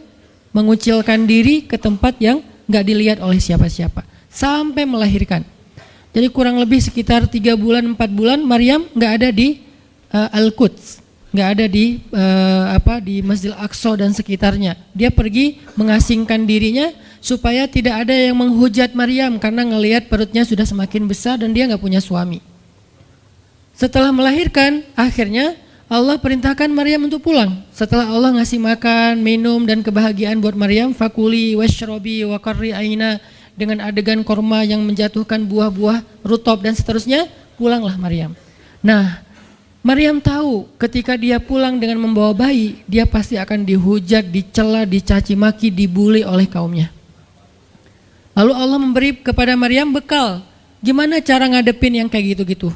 mengucilkan diri ke tempat yang nggak dilihat oleh siapa-siapa sampai melahirkan. Jadi kurang lebih sekitar 3 bulan 4 bulan Maryam nggak ada di Al-Quds, nggak ada di di Masjidil Aqsa dan sekitarnya. Dia pergi mengasingkan dirinya supaya tidak ada yang menghujat Maryam karena ngelihat perutnya sudah semakin besar dan dia nggak punya suami. Setelah melahirkan, akhirnya Allah perintahkan Maryam untuk pulang. Setelah Allah ngasih makan, minum dan kebahagiaan buat Maryam, fakuli washrobi wa qarri aina, dengan adegan korma yang menjatuhkan buah-buah rutop dan seterusnya, pulanglah Maryam. Nah, Maryam tahu ketika dia pulang dengan membawa bayi, dia pasti akan dihujat, dicela, dicaci maki, dibully oleh kaumnya. Lalu Allah memberi kepada Maryam bekal. Gimana cara ngadepin yang kayak gitu-gitu?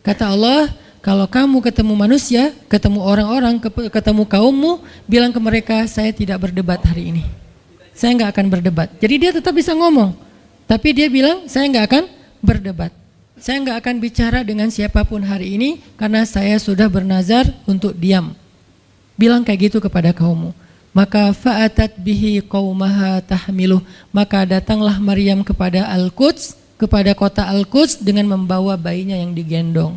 Kata Allah, kalau kamu ketemu manusia, ketemu orang-orang, ketemu kaummu, bilang ke mereka, saya tidak berdebat hari ini. Saya nggak akan berdebat. Jadi dia tetap bisa ngomong, tapi dia bilang, saya nggak akan berdebat. Saya nggak akan bicara dengan siapapun hari ini, karena saya sudah bernazar untuk diam. Bilang kayak gitu kepada kaummu. Maka fa'atat bihi qaumaha tahmiluh. Maka datanglah Maryam kepada Al-Quds, kepada kota Al-Quds dengan membawa bayinya yang digendong.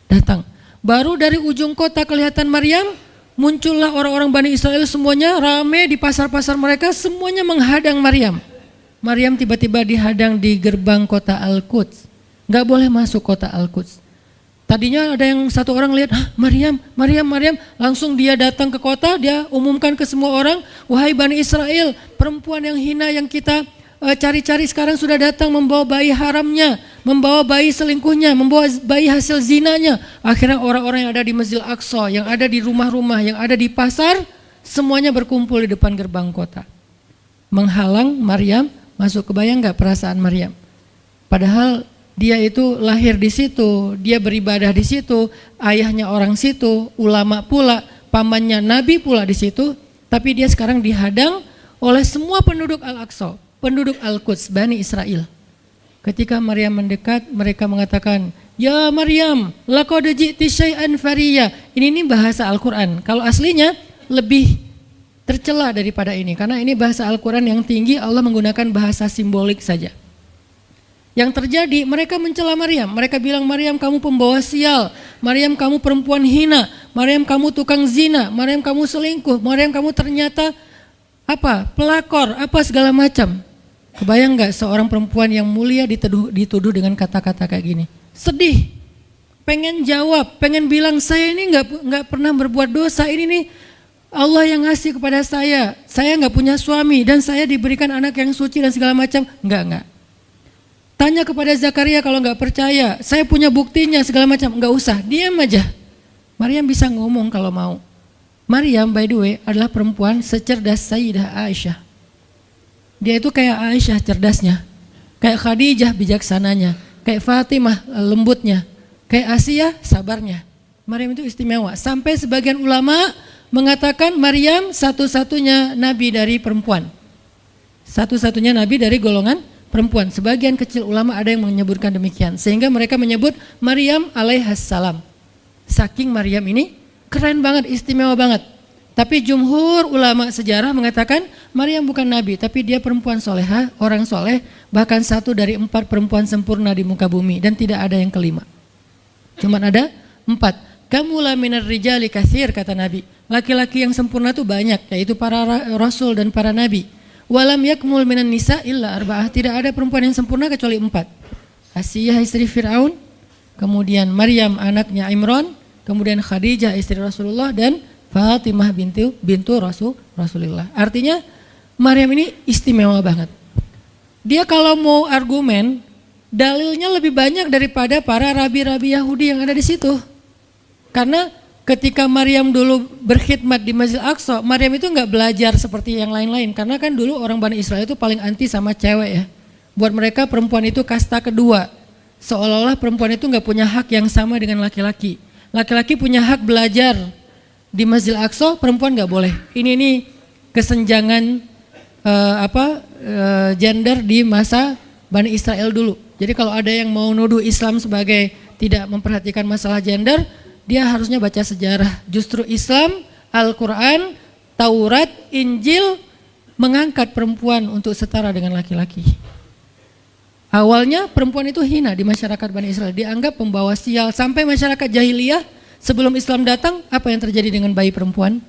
Datang. Baru dari ujung kota kelihatan Maryam, muncullah orang-orang Bani Israel semuanya rame di pasar-pasar mereka, semuanya menghadang Maryam. Maryam tiba-tiba dihadang di gerbang kota Al-Quds. Gak boleh masuk kota Al-Quds. Tadinya ada yang satu orang lihat, Maryam, langsung dia datang ke kota, dia umumkan ke semua orang, wahai Bani Israel, perempuan yang hina yang kita cari-cari sekarang sudah datang membawa bayi haramnya, membawa bayi selingkuhnya, membawa bayi hasil zinanya. Akhirnya orang-orang yang ada di Masjidil Aqsa, yang ada di rumah-rumah, yang ada di pasar, semuanya berkumpul di depan gerbang kota, menghalang Maryam masuk. Kebayang nggak perasaan Maryam? Padahal dia itu lahir di situ, dia beribadah di situ, ayahnya orang situ, ulama pula, pamannya Nabi pula di situ, tapi dia sekarang dihadang oleh semua penduduk Al-Aqsa, penduduk Al-Quds, Bani Israel. Ketika Maryam mendekat, mereka mengatakan, "Ya Maryam, laqad ji'ti syai'an fariya." Ini bahasa Al-Quran. Kalau aslinya lebih tercela daripada ini, karena ini bahasa Al-Quran yang tinggi, Allah menggunakan bahasa simbolik saja. Yang terjadi, mereka mencela Maryam. Mereka bilang, Maryam kamu pembawa sial, Maryam kamu perempuan hina, Maryam kamu tukang zina, Maryam kamu selingkuh, Maryam kamu ternyata pelakor, segala macam. Kebayang gak seorang perempuan yang mulia dituduh dengan kata-kata kayak gini? Sedih, pengen jawab, pengen bilang, saya ini nggak pernah berbuat dosa, ini nih Allah yang ngasih kepada saya nggak punya suami dan saya diberikan anak yang suci dan segala macam. Enggak. Tanya kepada Zakaria kalau nggak percaya, saya punya buktinya segala macam. Nggak usah, diam aja. Maryam bisa ngomong kalau mau. Maryam by the way adalah perempuan secerdas Sayyidah Aisyah. Dia itu kayak Aisyah cerdasnya, kayak Khadijah bijaksananya, kayak Fatimah lembutnya, kayak Asia sabarnya. Maryam itu istimewa. Sampai sebagian ulama mengatakan Maryam satu-satunya nabi dari perempuan. Satu-satunya nabi dari golongan perempuan. Sebagian kecil ulama ada yang menyebutkan demikian. Sehingga mereka menyebut Maryam alaihassalam. Saking Maryam ini keren banget, istimewa banget. Tapi jumhur ulama sejarah mengatakan Maryam bukan nabi, tapi dia perempuan soleha, orang soleh, bahkan satu dari 4 perempuan sempurna di muka bumi, dan tidak ada yang kelima. Cuman ada 4. Kamula minar rijali katsir, kata Nabi. Laki-laki yang sempurna itu banyak, yaitu para rasul dan para nabi. Walam yakmul minan nisa illa arba'ah. Tidak ada perempuan yang sempurna kecuali 4. Asiyah istri Fir'aun, kemudian Maryam anaknya Imran, kemudian Khadijah istri Rasulullah, dan Fatimah bintu Rasulullah. Artinya Maryam ini istimewa banget. Dia kalau mau argumen, dalilnya lebih banyak daripada para rabi-rabi Yahudi yang ada di situ. Karena ketika Maryam dulu berkhidmat di Masjid Aqsa, Maryam itu nggak belajar seperti yang lain-lain. Karena kan dulu orang Bani Israel itu paling anti sama cewek ya. Buat mereka perempuan itu kasta kedua. Seolah-olah perempuan itu nggak punya hak yang sama dengan laki-laki. Laki-laki punya hak belajar di Masjid Aqsa, perempuan nggak boleh. Ini kesenjangan gender di masa Bani Israel dulu. Jadi kalau ada yang mau nuduh Islam sebagai tidak memperhatikan masalah gender, dia harusnya baca sejarah. Justru Islam, Al-Quran, Taurat, Injil mengangkat perempuan untuk setara dengan laki-laki. Awalnya perempuan itu hina di masyarakat Bani Israel, dianggap pembawa sial. Sampai masyarakat jahiliyah sebelum Islam datang, apa yang terjadi dengan bayi perempuan?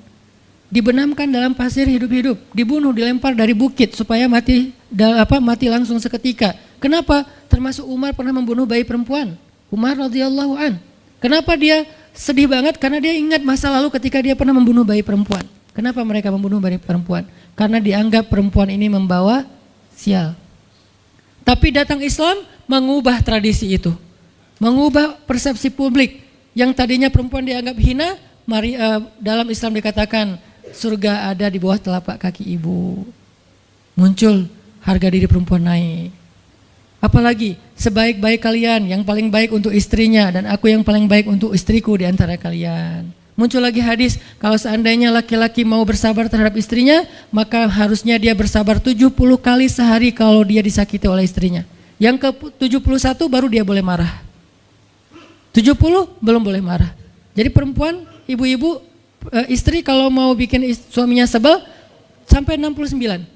Dibenamkan dalam pasir hidup-hidup, dibunuh, dilempar dari bukit supaya mati langsung seketika. Kenapa? Termasuk Umar pernah membunuh bayi perempuan. Umar radhiyallahu an. Kenapa dia sedih banget? Karena dia ingat masa lalu ketika dia pernah membunuh bayi perempuan. Kenapa mereka membunuh bayi perempuan? Karena dianggap perempuan ini membawa sial. Tapi datang Islam mengubah tradisi itu, mengubah persepsi publik. Yang tadinya perempuan dianggap hina, dalam Islam dikatakan surga ada di bawah telapak kaki ibu. Muncul harga diri perempuan naik. Apalagi sebaik-baik kalian, yang paling baik untuk istrinya, dan aku yang paling baik untuk istriku di antara kalian. Muncul lagi hadis, kalau seandainya laki-laki mau bersabar terhadap istrinya, maka harusnya dia bersabar 70 kali sehari kalau dia disakiti oleh istrinya. Yang ke-71 baru dia boleh marah. 70 belum boleh marah. Jadi perempuan, ibu-ibu, istri kalau mau bikin suaminya sebel sampai 69.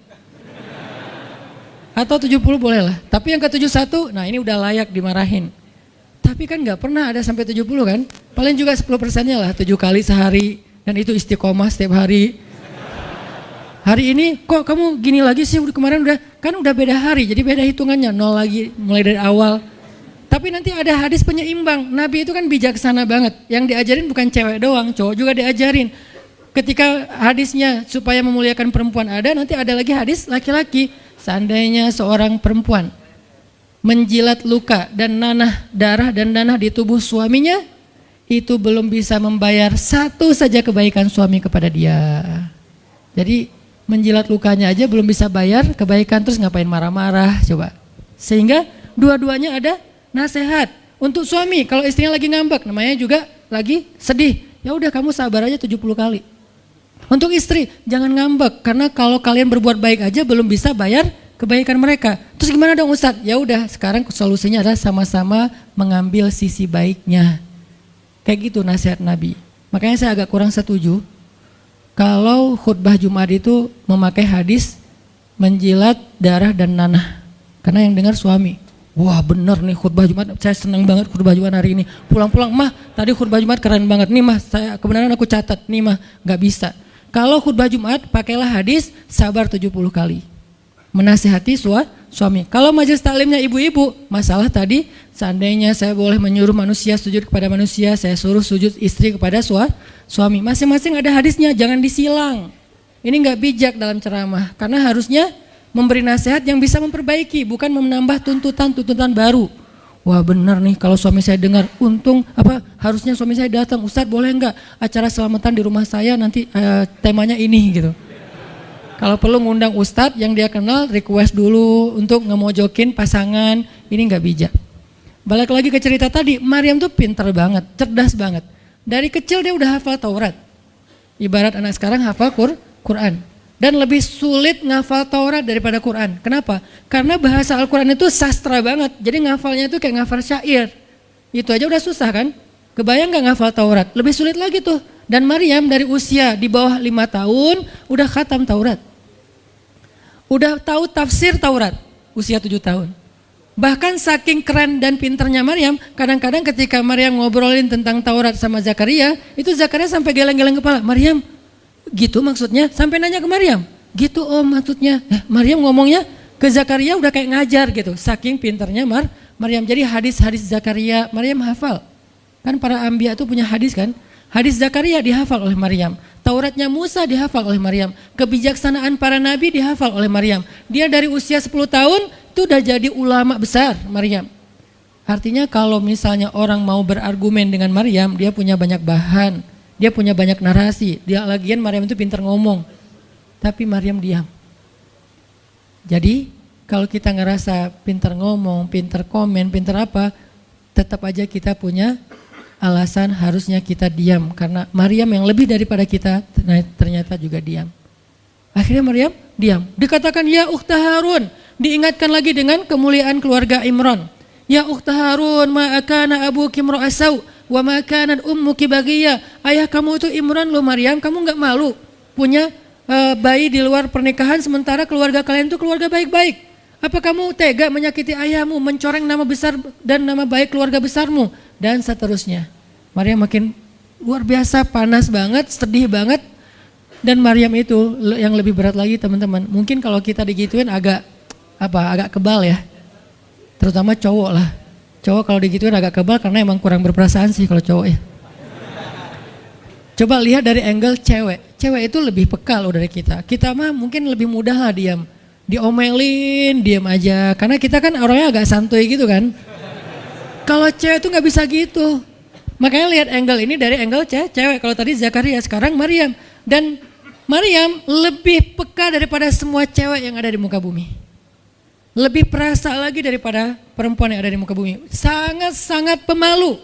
Atau 70 boleh lah. Tapi yang ke-71, nah ini udah layak dimarahin. Tapi kan gak pernah ada sampai 70 kan. Paling juga 10%-nya lah, 7 kali sehari. Dan itu istiqomah setiap hari. Hari ini kok kamu gini lagi sih, kemarin udah beda hari. Jadi beda hitungannya, 0 lagi mulai dari awal. Tapi nanti ada hadis penyeimbang. Nabi itu kan bijaksana banget. Yang diajarin bukan cewek doang, cowok juga diajarin. Ketika hadisnya supaya memuliakan perempuan ada, nanti ada lagi hadis laki-laki. Seandainya seorang perempuan menjilat luka dan darah dan nanah di tubuh suaminya, itu belum bisa membayar satu saja kebaikan suami kepada dia. Jadi menjilat lukanya aja belum bisa bayar kebaikan, terus ngapain marah-marah coba. Sehingga dua-duanya ada nasihat untuk suami. Kalau istrinya lagi ngambek, namanya juga lagi sedih, ya udah kamu sabar aja 70 kali. Untuk istri jangan ngambek, karena kalau kalian berbuat baik aja belum bisa bayar kebaikan mereka. Terus gimana dong Ustadz? Ya udah, sekarang solusinya adalah sama-sama mengambil sisi baiknya. Kayak gitu nasihat Nabi. Makanya saya agak kurang setuju kalau khutbah Jumat itu memakai hadis menjilat darah dan nanah. Karena yang dengar suami. Wah bener nih khutbah Jumat, saya senang banget khutbah Jumat hari ini. Pulang-pulang, mah tadi khutbah Jumat keren banget. Nih mah, kebenaran aku catat. Nih mah, gak bisa. Kalau khutbah Jumat, pakailah hadis sabar 70 kali. Menasihati suami. Kalau majelis taklimnya ibu-ibu, masalah tadi seandainya saya boleh menyuruh manusia sujud kepada manusia, saya suruh sujud istri kepada suami. Masing-masing ada hadisnya, jangan disilang. Ini gak bijak dalam ceramah, karena harusnya memberi nasihat yang bisa memperbaiki, bukan menambah tuntutan baru. Wah benar nih, kalau suami saya dengar, untung harusnya suami saya datang, Ustadz boleh enggak acara selamatan di rumah saya nanti temanya ini gitu. Kalau perlu ngundang Ustadz yang dia kenal, request dulu untuk ngemojokin pasangan, ini enggak bijak. Balik lagi ke cerita tadi, Maryam tuh pintar banget, cerdas banget. Dari kecil dia udah hafal Taurat. Ibarat anak sekarang hafal Quran. Dan lebih sulit ngafal Taurat daripada Quran. Kenapa? Karena bahasa Al-Quran itu sastra banget. Jadi ngafalnya itu kayak ngafal syair. Itu aja udah susah kan? Kebayang gak ngafal Taurat? Lebih sulit lagi tuh. Dan Maryam dari usia di bawah 5 tahun udah khatam Taurat. Udah tahu tafsir Taurat usia 7 tahun. Bahkan saking keren dan pinternya Maryam, kadang-kadang ketika Maryam ngobrolin tentang Taurat sama Zakaria, itu Zakaria sampai geleng-geleng kepala. Maryam, gitu maksudnya? Sampai nanya ke Maryam, gitu om maksudnya. Maryam ngomongnya ke Zakaria udah kayak ngajar gitu. Saking pinternya Maryam. Jadi hadis-hadis Zakaria, Maryam hafal. Kan para anbiya itu punya hadis kan? Hadis Zakaria dihafal oleh Maryam. Tauratnya Musa dihafal oleh Maryam. Kebijaksanaan para nabi dihafal oleh Maryam. Dia dari usia 10 tahun itu udah jadi ulama besar Maryam. Artinya kalau misalnya orang mau berargumen dengan Maryam, dia punya banyak bahan, dia punya banyak narasi. Dia lagian Maryam itu pintar ngomong. Tapi Maryam diam. Jadi kalau kita ngerasa pintar ngomong, pintar komen, pintar apa, tetap aja kita punya alasan harusnya kita diam. Karena Maryam yang lebih daripada kita ternyata juga diam. Akhirnya Maryam diam. Dikatakan ya ukhta Harun. Diingatkan lagi dengan kemuliaan keluarga Imran. Ya ukhta Harun ma akana abuki imra'asau wa ma kanat ummuki baghiyya. Ayah kamu itu Imran loh Maryam, kamu enggak malu punya bayi di luar pernikahan sementara keluarga kalian itu keluarga baik-baik. Apa kamu tega menyakiti ayahmu, mencoreng nama besar dan nama baik keluarga besarmu? Dan seterusnya. Maryam makin luar biasa, panas banget, sedih banget. Dan Maryam itu yang lebih berat lagi teman-teman. Mungkin kalau kita digituin agak kebal ya. Terutama cowok lah. Cowok kalau digituin agak kebal karena emang kurang berperasaan sih kalau cowok ya. Coba lihat dari angle cewek. Cewek itu lebih peka loh dari kita. Kita mah mungkin lebih mudah lah diam. Diomelin, diam aja. Karena kita kan orangnya agak santuy gitu kan. Kalau cewek tuh gak bisa gitu. Makanya lihat angle ini dari angle cewek. Kalau tadi Zakaria, sekarang Maryam. Dan Maryam lebih peka daripada semua cewek yang ada di muka bumi. Lebih perasa lagi daripada perempuan yang ada di muka bumi. Sangat-sangat pemalu.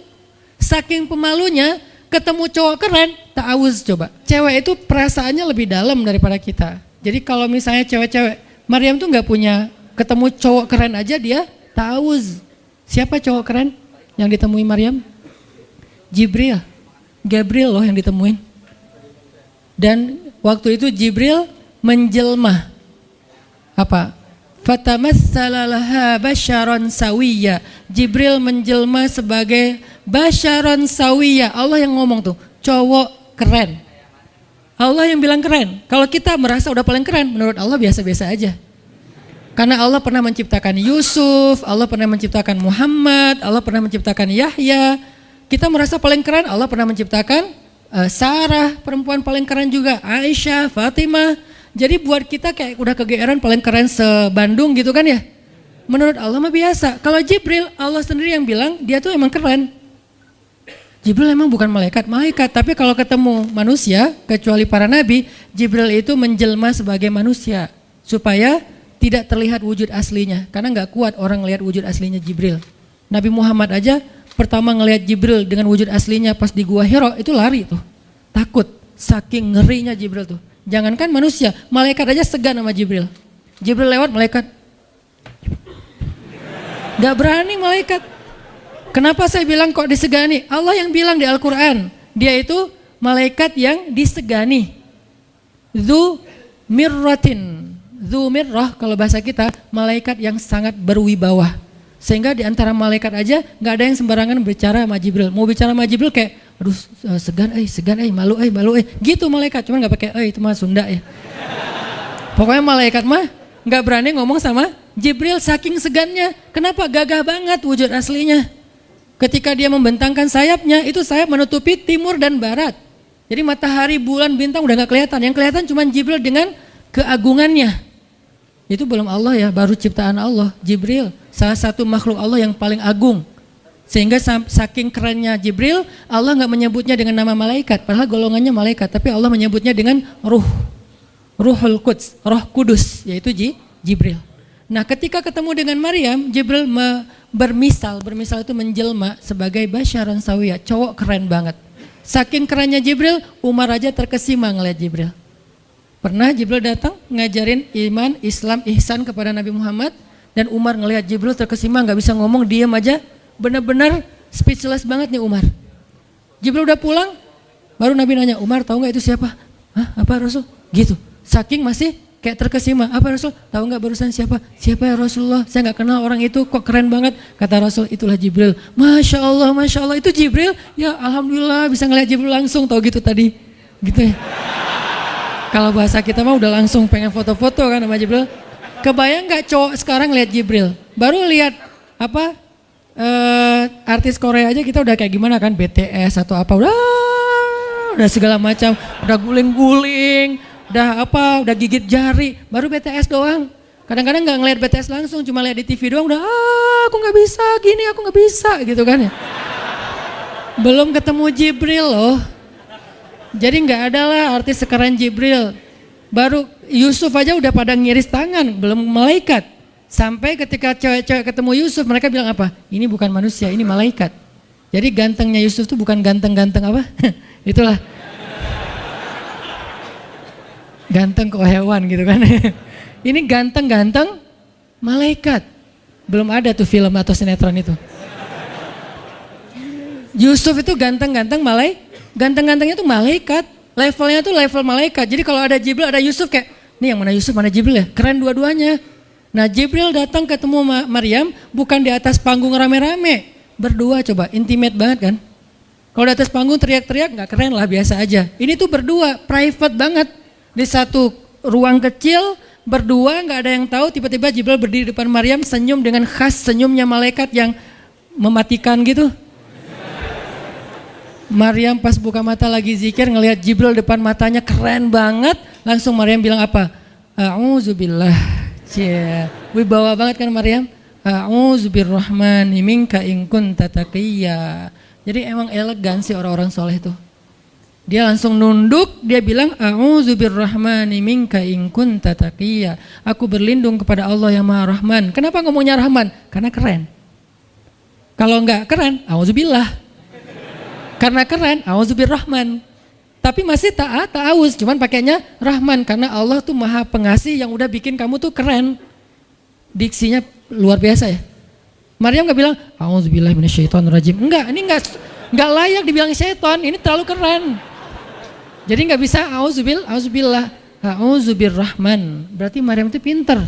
Saking pemalunya, ketemu cowok keren, ta'awuz coba. Cewek itu perasaannya lebih dalam daripada kita. Jadi kalau misalnya cewek-cewek, Maryam tuh gak punya, ketemu cowok keren aja dia ta'awuz. Siapa cowok keren yang ditemui Maryam? Jibril. Gabriel loh yang ditemuin. Dan waktu itu Jibril menjelma. Apa? Fatamassala laha basyaron sawiyya. Jibril menjelma sebagai basyaron sawiyya. Allah yang ngomong tuh, cowok keren. Allah yang bilang keren. Kalau kita merasa udah paling keren, menurut Allah biasa-biasa aja. Karena Allah pernah menciptakan Yusuf, Allah pernah menciptakan Muhammad, Allah pernah menciptakan Yahya. Kita merasa paling keren, Allah pernah menciptakan Sarah, perempuan paling keren juga, Aisyah, Fatimah. Jadi buat kita kayak udah kegeeran paling keren se-Bandung gitu kan ya. Menurut Allah mah biasa. Kalau Jibril, Allah sendiri yang bilang dia tuh emang keren. Jibril emang bukan malaikat, tapi kalau ketemu manusia, kecuali para nabi, Jibril itu menjelma sebagai manusia. Supaya tidak terlihat wujud aslinya. Karena gak kuat orang ngelihat wujud aslinya Jibril. Nabi Muhammad aja pertama ngelihat Jibril dengan wujud aslinya pas di Gua Hira itu lari tuh. Takut, saking ngerinya Jibril tuh. Jangankan manusia, malaikat aja segan sama Jibril. Jibril lewat, malaikat gak berani malaikat. Kenapa saya bilang kok disegani? Allah yang bilang di Al-Quran, dia itu malaikat yang disegani. Dzu mirratin. Dzu mirrah kalau bahasa kita, malaikat yang sangat berwibawa. Sehingga di antara malaikat aja gak ada yang sembarangan bicara sama Jibril. Mau bicara sama Jibril kayak, aduh segan, malu, gitu malaikat. Cuman gak pakai, itu mah Sunda ya. Pokoknya malaikat mah gak berani ngomong sama Jibril saking segannya. Kenapa? Gagah banget wujud aslinya. Ketika dia membentangkan sayapnya, itu sayap menutupi timur dan barat. Jadi matahari, bulan, bintang udah gak kelihatan. Yang kelihatan cuma Jibril dengan keagungannya. Itu belum Allah ya, baru ciptaan Allah. Jibril, salah satu makhluk Allah yang paling agung. Sehingga saking kerennya Jibril, Allah gak menyebutnya dengan nama malaikat. Padahal golongannya malaikat, tapi Allah menyebutnya dengan Ruhul Quds, Roh Kudus, yaitu Jibril. Nah ketika ketemu dengan Maryam, Jibril bermisal itu menjelma sebagai basyaran sawiyah, cowok keren banget. Saking kerennya Jibril, Umar aja terkesima ngeliat Jibril. Pernah Jibril datang ngajarin iman, Islam, ihsan kepada Nabi Muhammad, dan Umar ngeliat Jibril terkesima, gak bisa ngomong, diam aja, benar-benar speechless banget nih Umar. Jibril udah pulang, Baru Nabi nanya, Umar tahu nggak itu siapa? Hah, apa Rasul? Gitu. Saking masih kayak terkesima. Apa Rasul? Tahu nggak barusan siapa? Siapa ya Rasulullah? Saya nggak kenal orang itu, kok keren banget. Kata Rasul, itulah Jibril. Masya Allah, itu Jibril. Ya Alhamdulillah bisa ngeliat Jibril langsung, tahu gitu tadi. Gitu ya. Kalau bahasa kita mah udah langsung pengen foto-foto kan sama Jibril. Kebayang nggak cowok sekarang lihat Jibril? Baru lihat apa? Artis Korea aja kita udah kayak gimana kan, BTS atau apa, udah segala macam, udah guling-guling, udah gigit jari, baru BTS doang. Kadang-kadang nggak ngeliat BTS langsung, cuma lihat di TV doang udah aku nggak bisa gini, aku nggak bisa gitu kan ya. Belum ketemu Jibril loh. Jadi nggak ada lah artis sekeren Jibril. Baru Yusuf aja udah pada ngiris tangan, belum malaikat. Sampai ketika cewek-cewek ketemu Yusuf, mereka bilang apa? Ini bukan manusia, ini malaikat. Jadi gantengnya Yusuf itu bukan ganteng-ganteng apa? Itulah. Ganteng kok hewan gitu kan. Ini ganteng-ganteng malaikat. Belum ada tuh film atau sinetron itu. Yusuf itu ganteng-ganteng ganteng-gantengnya tuh malaikat. Levelnya tuh level malaikat. Jadi kalau ada Jibril, ada Yusuf kayak, nih yang mana Yusuf, mana Jibril ya? Keren dua-duanya. Nah Jibril datang ketemu Maryam bukan di atas panggung rame-rame, berdua, coba intimate banget kan. Kalau di atas panggung teriak-teriak nggak keren lah, biasa aja. Ini tuh berdua, private banget. Di satu ruang kecil, berdua nggak ada yang tahu, tiba-tiba Jibril berdiri di depan Maryam, senyum dengan khas senyumnya malaikat yang mematikan gitu. Maryam pas buka mata lagi zikir ngelihat Jibril depan matanya keren banget, langsung Maryam bilang apa? A'udzubillah. Wibawa banget kan Maryam. A'udzubirrahmani minka in kunta taqiyya. Jadi emang elegan sih orang-orang soleh itu. Dia langsung nunduk, dia bilang a'udzubirrahmani minka in kunta taqiyya. Aku berlindung kepada Allah yang Maha Rahman. Kenapa ngomongnya Rahman? Karena keren. Kalau enggak keren, a'udzubillah. Karena keren, a'udzubirrahman. Tapi masih ta'awuz, cuman pakainya Rahman karena Allah tuh Maha Pengasih yang udah bikin kamu tuh keren. Diksinya luar biasa ya. Maryam enggak bilang a'udzubillahi minasyaitonirrajim. Enggak, ini enggak layak dibilang syaitan, ini terlalu keren. Jadi enggak bisa a'udzubillah, a'udzubirrahman. Berarti Maryam itu pinter.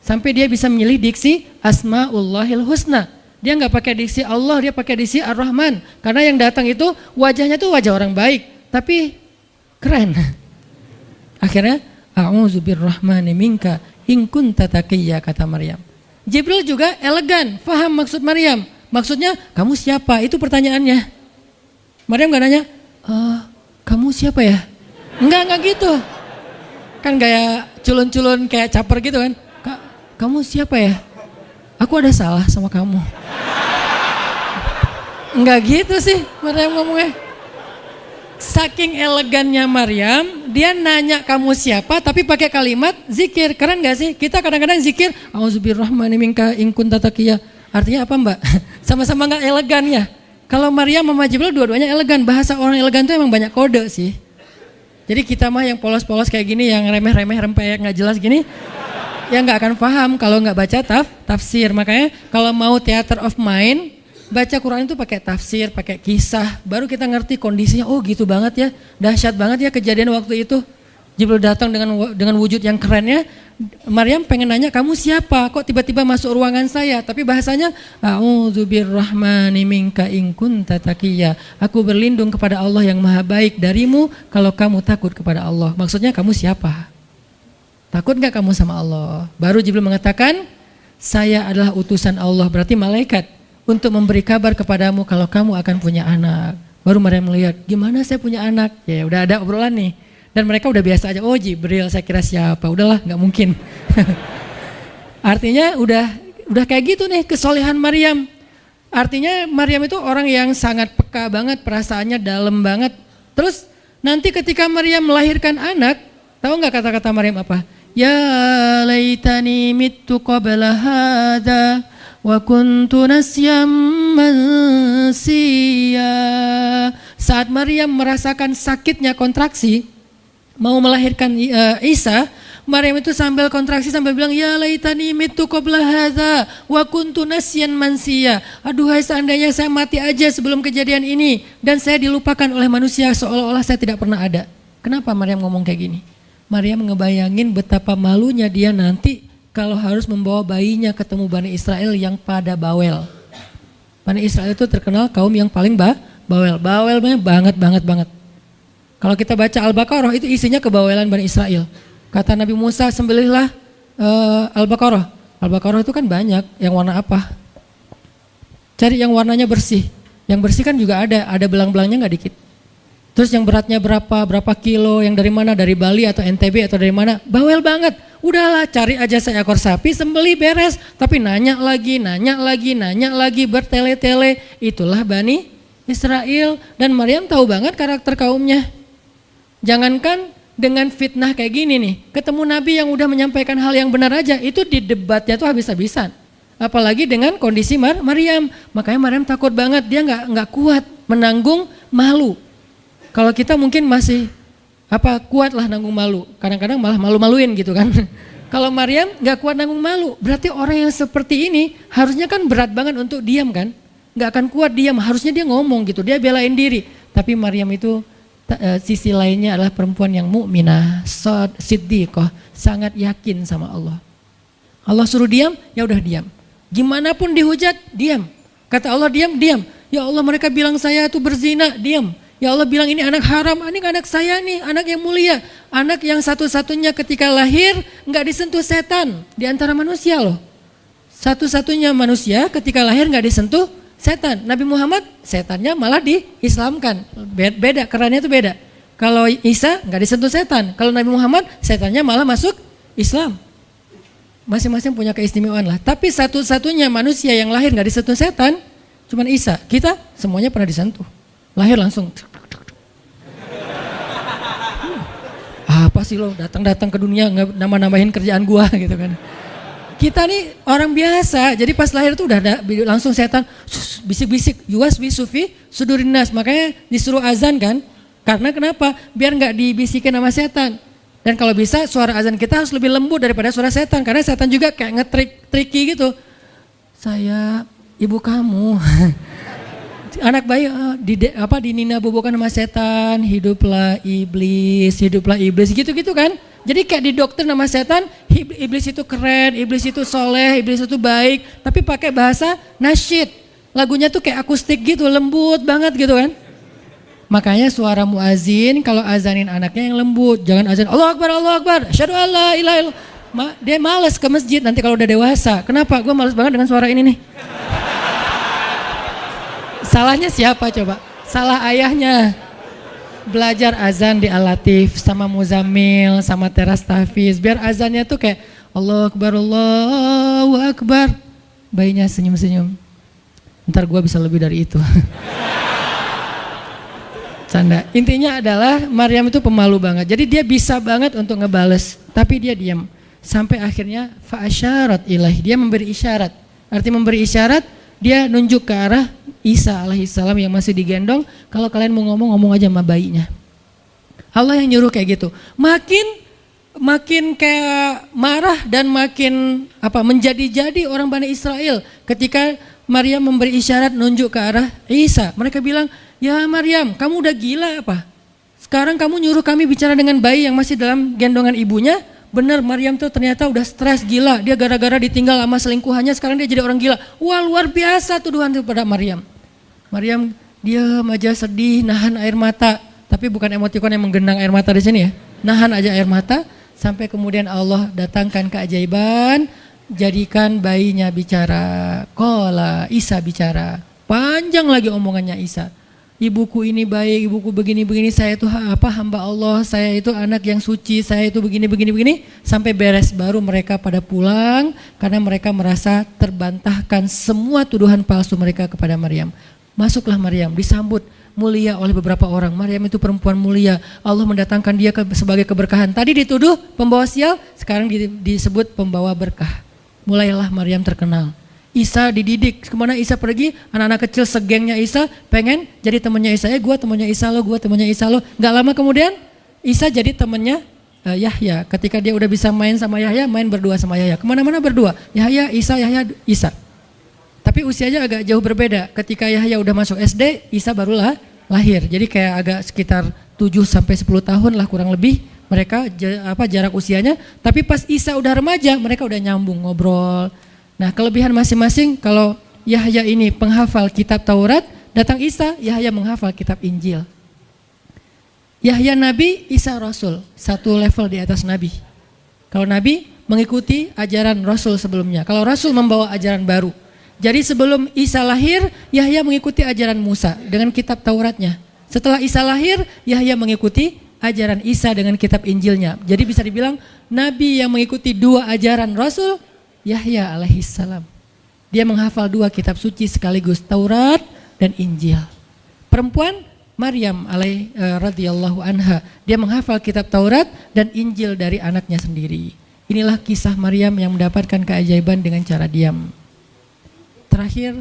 Sampai dia bisa memilih diksi Asmaullahil Husna. Dia enggak pakai diksi Allah, dia pakai diksi Ar-Rahman. Karena yang datang itu wajahnya tuh wajah orang baik. Tapi keren. Akhirnya a'udzubirrahmani minka in kunta taqiyya, kata Maryam. Jibril juga elegan, faham maksud Maryam. Maksudnya kamu siapa? Itu pertanyaannya. Maryam gak nanya, kamu siapa ya? Enggak gitu. Kan kayak culun-culun kayak caper gitu kan. Kamu siapa ya? Aku ada salah sama kamu. Enggak gitu sih Maryam ngomongnya. Saking elegannya Maryam, dia nanya kamu siapa tapi pakai kalimat zikir. Keren gak sih? Kita kadang-kadang zikir a'udzubirrahmani minka in kunta taqiyya. Artinya apa Mbak? Sama-sama gak elegan ya. Kalau Maryam sama Jibril dua-duanya elegan. Bahasa orang elegan itu emang banyak kode sih. Jadi kita mah yang polos-polos kayak gini, yang remeh-remeh rempeyek gak jelas gini, ya gak akan paham kalau gak baca tafsir. Makanya kalau mau theater of mind, baca Quran itu pakai tafsir, pakai kisah, baru kita ngerti kondisinya. Oh gitu banget ya, dahsyat banget ya kejadian waktu itu. Jibril datang dengan wujud yang kerennya. Maryam pengen nanya kamu siapa? Kok tiba-tiba masuk ruangan saya? Tapi bahasanya a'udzubirrahmani minka in kunta taqiyya. Aku berlindung kepada Allah yang Maha Baik darimu kalau kamu takut kepada Allah. Maksudnya kamu siapa? Takut gak kamu sama Allah? Baru Jibril mengatakan, saya adalah utusan Allah, berarti malaikat, untuk memberi kabar kepadamu kalau kamu akan punya anak. Baru Maryam melihat, gimana saya punya anak? Ya udah ada obrolan nih. Dan mereka udah biasa aja, oh Jibril, saya kira siapa? Udahlah, nggak mungkin. Artinya udah kayak gitu nih kesolehan Maryam. Artinya Maryam itu orang yang sangat peka banget, perasaannya dalam banget. Terus nanti ketika Maryam melahirkan anak, tahu nggak kata-kata Maryam apa? Ya laitani mittu qabla hadza wa kuntu nasyam mansiya. Saat Maryam merasakan sakitnya kontraksi, mau melahirkan Isa, Maryam itu sambil kontraksi sambil bilang, ya laitani mitu qabla hadza wa kuntu nasyan mansiya. Aduhai seandainya saya mati aja sebelum kejadian ini dan saya dilupakan oleh manusia seolah-olah saya tidak pernah ada. Kenapa Maryam ngomong kayak gini? Maryam ngebayangin betapa malunya dia nanti kalau harus membawa bayinya ketemu Bani Israel yang pada bawel. Bani Israel itu terkenal kaum yang paling bawel. Bawelnya banget. Kalau kita baca Al-Baqarah itu isinya kebawelan Bani Israel. Kata Nabi Musa, sembelihlah Al-Baqarah. Al-Baqarah itu kan banyak, yang warna apa? Cari yang warnanya bersih. Yang bersih kan juga ada belang-belangnya nggak dikit. Terus yang beratnya berapa kilo, yang dari mana? Dari Bali atau NTB atau dari mana? Bawel banget. Udahlah, cari aja seekor sapi, sembelih beres. Tapi nanya lagi, bertele-tele. Itulah Bani Israel. Dan Maryam tahu banget karakter kaumnya. Jangankan dengan fitnah kayak gini nih, ketemu Nabi yang udah menyampaikan hal yang benar aja, itu di debatnya tuh habis-habisan. Apalagi dengan kondisi Maryam. Makanya Maryam takut banget, dia nggak kuat menanggung malu. Kalau kita mungkin masih kuat lah nanggung malu, kadang-kadang malah malu-maluin gitu kan. Kalau Maryam nggak kuat nanggung malu, berarti orang yang seperti ini harusnya kan berat banget untuk diam kan, nggak akan kuat diam, harusnya dia ngomong gitu, dia belain diri. Tapi Maryam itu sisi lainnya adalah perempuan yang mukminah, siddiqah, sangat yakin sama Allah. Allah suruh diam, ya udah diam. Gimana pun dihujat, diam. Kata Allah diam. Ya Allah mereka bilang saya itu berzina, diam. Ya Allah bilang ini anak haram, ini anak saya nih, anak yang mulia. Anak yang satu-satunya ketika lahir nggak disentuh setan di antara manusia loh. Satu-satunya manusia ketika lahir nggak disentuh setan. Nabi Muhammad setannya malah diislamkan. Beda, kerannya itu beda. Kalau Isa nggak disentuh setan. Kalau Nabi Muhammad setannya malah masuk Islam. Masing-masing punya keistimewaan lah. Tapi satu-satunya manusia yang lahir nggak disentuh setan cuman Isa. Kita semuanya pernah disentuh. Lahir langsung. Apa sih lo datang-datang ke dunia nambah-nambahin kerjaan gua gitu kan. Kita nih orang biasa, jadi pas lahir tuh udah ada langsung setan bisik-bisik, yuwaswi sufi sudurinas, makanya disuruh azan kan, karena kenapa? Biar nggak dibisikin sama setan. Dan kalau bisa suara azan kita harus lebih lembut daripada suara setan, karena setan juga kayak nge-tricky gitu. Saya ibu kamu, anak bayi dinina bobokan sama setan, hiduplah iblis gitu-gitu kan. Jadi kayak di dokter nama setan, iblis itu keren, iblis itu soleh, iblis itu baik, tapi pakai bahasa nasyid. Lagunya tuh kayak akustik gitu, lembut banget gitu kan. Makanya suara muazin kalau azanin anaknya yang lembut, jangan azan Allahu Akbar, asyhadu alla ilaha illallah. Dia malas ke masjid nanti kalau udah dewasa. Kenapa? Gue malas banget dengan suara ini nih. Salahnya siapa coba? Salah ayahnya. Belajar azan di Al-Latif sama Muzammil sama Teras Tahfiz biar azannya tuh kayak Allahu Akbar. Bayinya senyum-senyum. Ntar gue bisa lebih dari itu. Canda. Intinya adalah Maryam itu pemalu banget. Jadi dia bisa banget untuk ngebales, tapi dia diam. Sampai akhirnya fa'asyarat ilaih, dia memberi isyarat. Arti memberi isyarat, dia nunjuk ke arah Isa alaihissalam yang masih digendong, kalau kalian mau ngomong aja sama bayinya. Allah yang nyuruh kayak gitu. Makin kayak marah dan makin menjadi-jadi orang Bani Israel ketika Maryam memberi isyarat nunjuk ke arah Isa. Mereka bilang, "Ya Maryam, kamu udah gila apa? Sekarang kamu nyuruh kami bicara dengan bayi yang masih dalam gendongan ibunya?" Benar, Maryam tuh ternyata udah stres gila. Dia gara-gara ditinggal sama selingkuhannya, sekarang dia jadi orang gila. Wah, luar biasa tuduhan kepada Maryam. Maryam diam aja, sedih, nahan air mata. Tapi bukan emotikon yang menggenang air mata di sini ya. Nahan aja air mata sampai kemudian Allah datangkan keajaiban, jadikan bayinya bicara. Qala, Isa bicara. Panjang lagi omongannya Isa. Ibuku ini baik, ibuku begini-begini, saya itu hamba Allah, saya itu anak yang suci, saya itu begini-begini, sampai beres baru mereka pada pulang karena mereka merasa terbantahkan semua tuduhan palsu mereka kepada Maryam. Masuklah Maryam, disambut mulia oleh beberapa orang. Maryam itu perempuan mulia, Allah mendatangkan dia sebagai keberkahan. Tadi dituduh pembawa sial, sekarang disebut pembawa berkah. Mulailah Maryam terkenal. Isa dididik, kemana Isa pergi, anak-anak kecil segengnya Isa pengen jadi temannya Isa. Gue temannya Isa lo, gue temannya Isa lo. Gak lama kemudian Isa jadi temannya Yahya. Ketika dia udah bisa main sama Yahya, main berdua sama Yahya. Kemana-mana berdua. Yahya, Isa. Tapi usianya agak jauh berbeda. Ketika Yahya udah masuk SD, Isa barulah lahir. Jadi kayak agak sekitar 7 sampai 10 tahun lah kurang lebih mereka jarak usianya. Tapi pas Isa udah remaja, mereka udah nyambung ngobrol. Nah, kelebihan masing-masing, kalau Yahya ini penghafal kitab Taurat, datang Isa, Yahya menghafal kitab Injil. Yahya Nabi, Isa Rasul, satu level di atas Nabi. Kalau Nabi mengikuti ajaran Rasul sebelumnya, kalau Rasul membawa ajaran baru. Jadi sebelum Isa lahir, Yahya mengikuti ajaran Musa dengan kitab Tauratnya. Setelah Isa lahir, Yahya mengikuti ajaran Isa dengan kitab Injilnya. Jadi bisa dibilang Nabi yang mengikuti dua ajaran Rasul, Yahya alaihissalam. Dia menghafal dua kitab suci sekaligus, Taurat dan Injil. Perempuan, Maryam radhiyallahu anha, dia menghafal kitab Taurat dan Injil dari anaknya sendiri. Inilah kisah Maryam yang mendapatkan keajaiban dengan cara diam. Terakhir,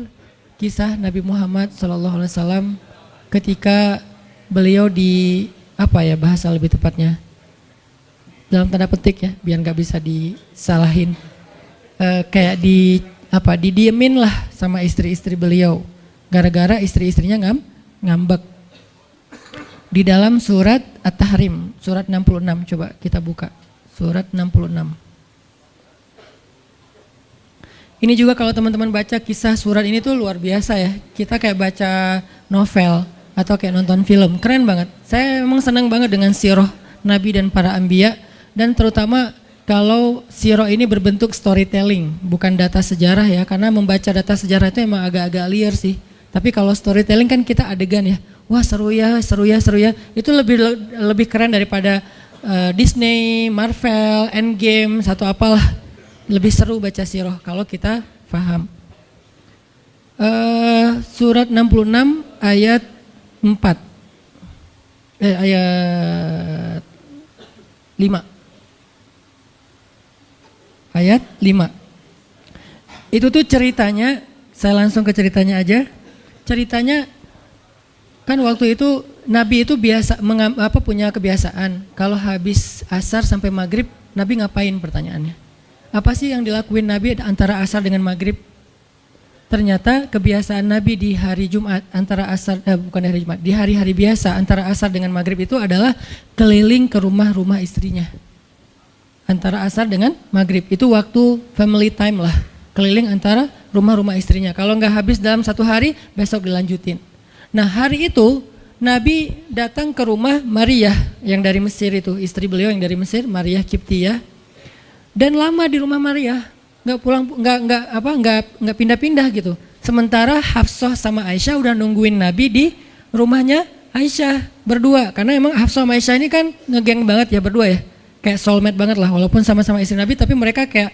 kisah Nabi Muhammad SAW ketika beliau bahasa lebih tepatnya, dalam tanda petik ya, biar nggak bisa disalahin, kayak didiemin lah sama istri-istri beliau, gara-gara istri-istrinya ngambek. Di dalam surat At-Tahrim, surat 66, coba kita buka, surat 66. Ini juga kalau teman-teman baca kisah surat ini tuh luar biasa ya. Kita kayak baca novel atau kayak nonton film, keren banget. Saya memang senang banget dengan sirah Nabi dan para anbiya, dan terutama kalau sirah ini berbentuk storytelling, bukan data sejarah ya, karena membaca data sejarah itu emang agak-agak liar sih. Tapi kalau storytelling kan kita adegan ya, wah seru ya, itu lebih keren daripada Disney, Marvel, Endgame, satu apalah. Lebih seru baca sirah kalau kita paham. Surat 66 ayat 4. Ayat 5. Ayat 5. Itu tuh ceritanya, saya langsung ke ceritanya aja. Ceritanya kan waktu itu Nabi itu punya kebiasaan kalau habis asar sampai maghrib, Nabi ngapain pertanyaannya? Apa sih yang dilakuin Nabi antara asar dengan maghrib? Ternyata kebiasaan Nabi di hari Jumat di hari-hari biasa antara asar dengan maghrib itu adalah keliling ke rumah-rumah istrinya. Antara asar dengan maghrib itu waktu family time lah, keliling antara rumah-rumah istrinya. Kalau nggak habis dalam satu hari, besok dilanjutin. Nah hari itu Nabi datang ke rumah Maria yang dari Mesir itu, istri beliau yang dari Mesir, Maria Kiptiyah. Dan lama di rumah Maria, nggak pindah-pindah gitu. Sementara Hafsah sama Aisyah udah nungguin Nabi di rumahnya Aisyah berdua, karena emang Hafsah sama Aisyah ini kan ngegeng banget ya berdua ya, kayak soulmate banget lah, walaupun sama-sama istri Nabi, tapi mereka kayak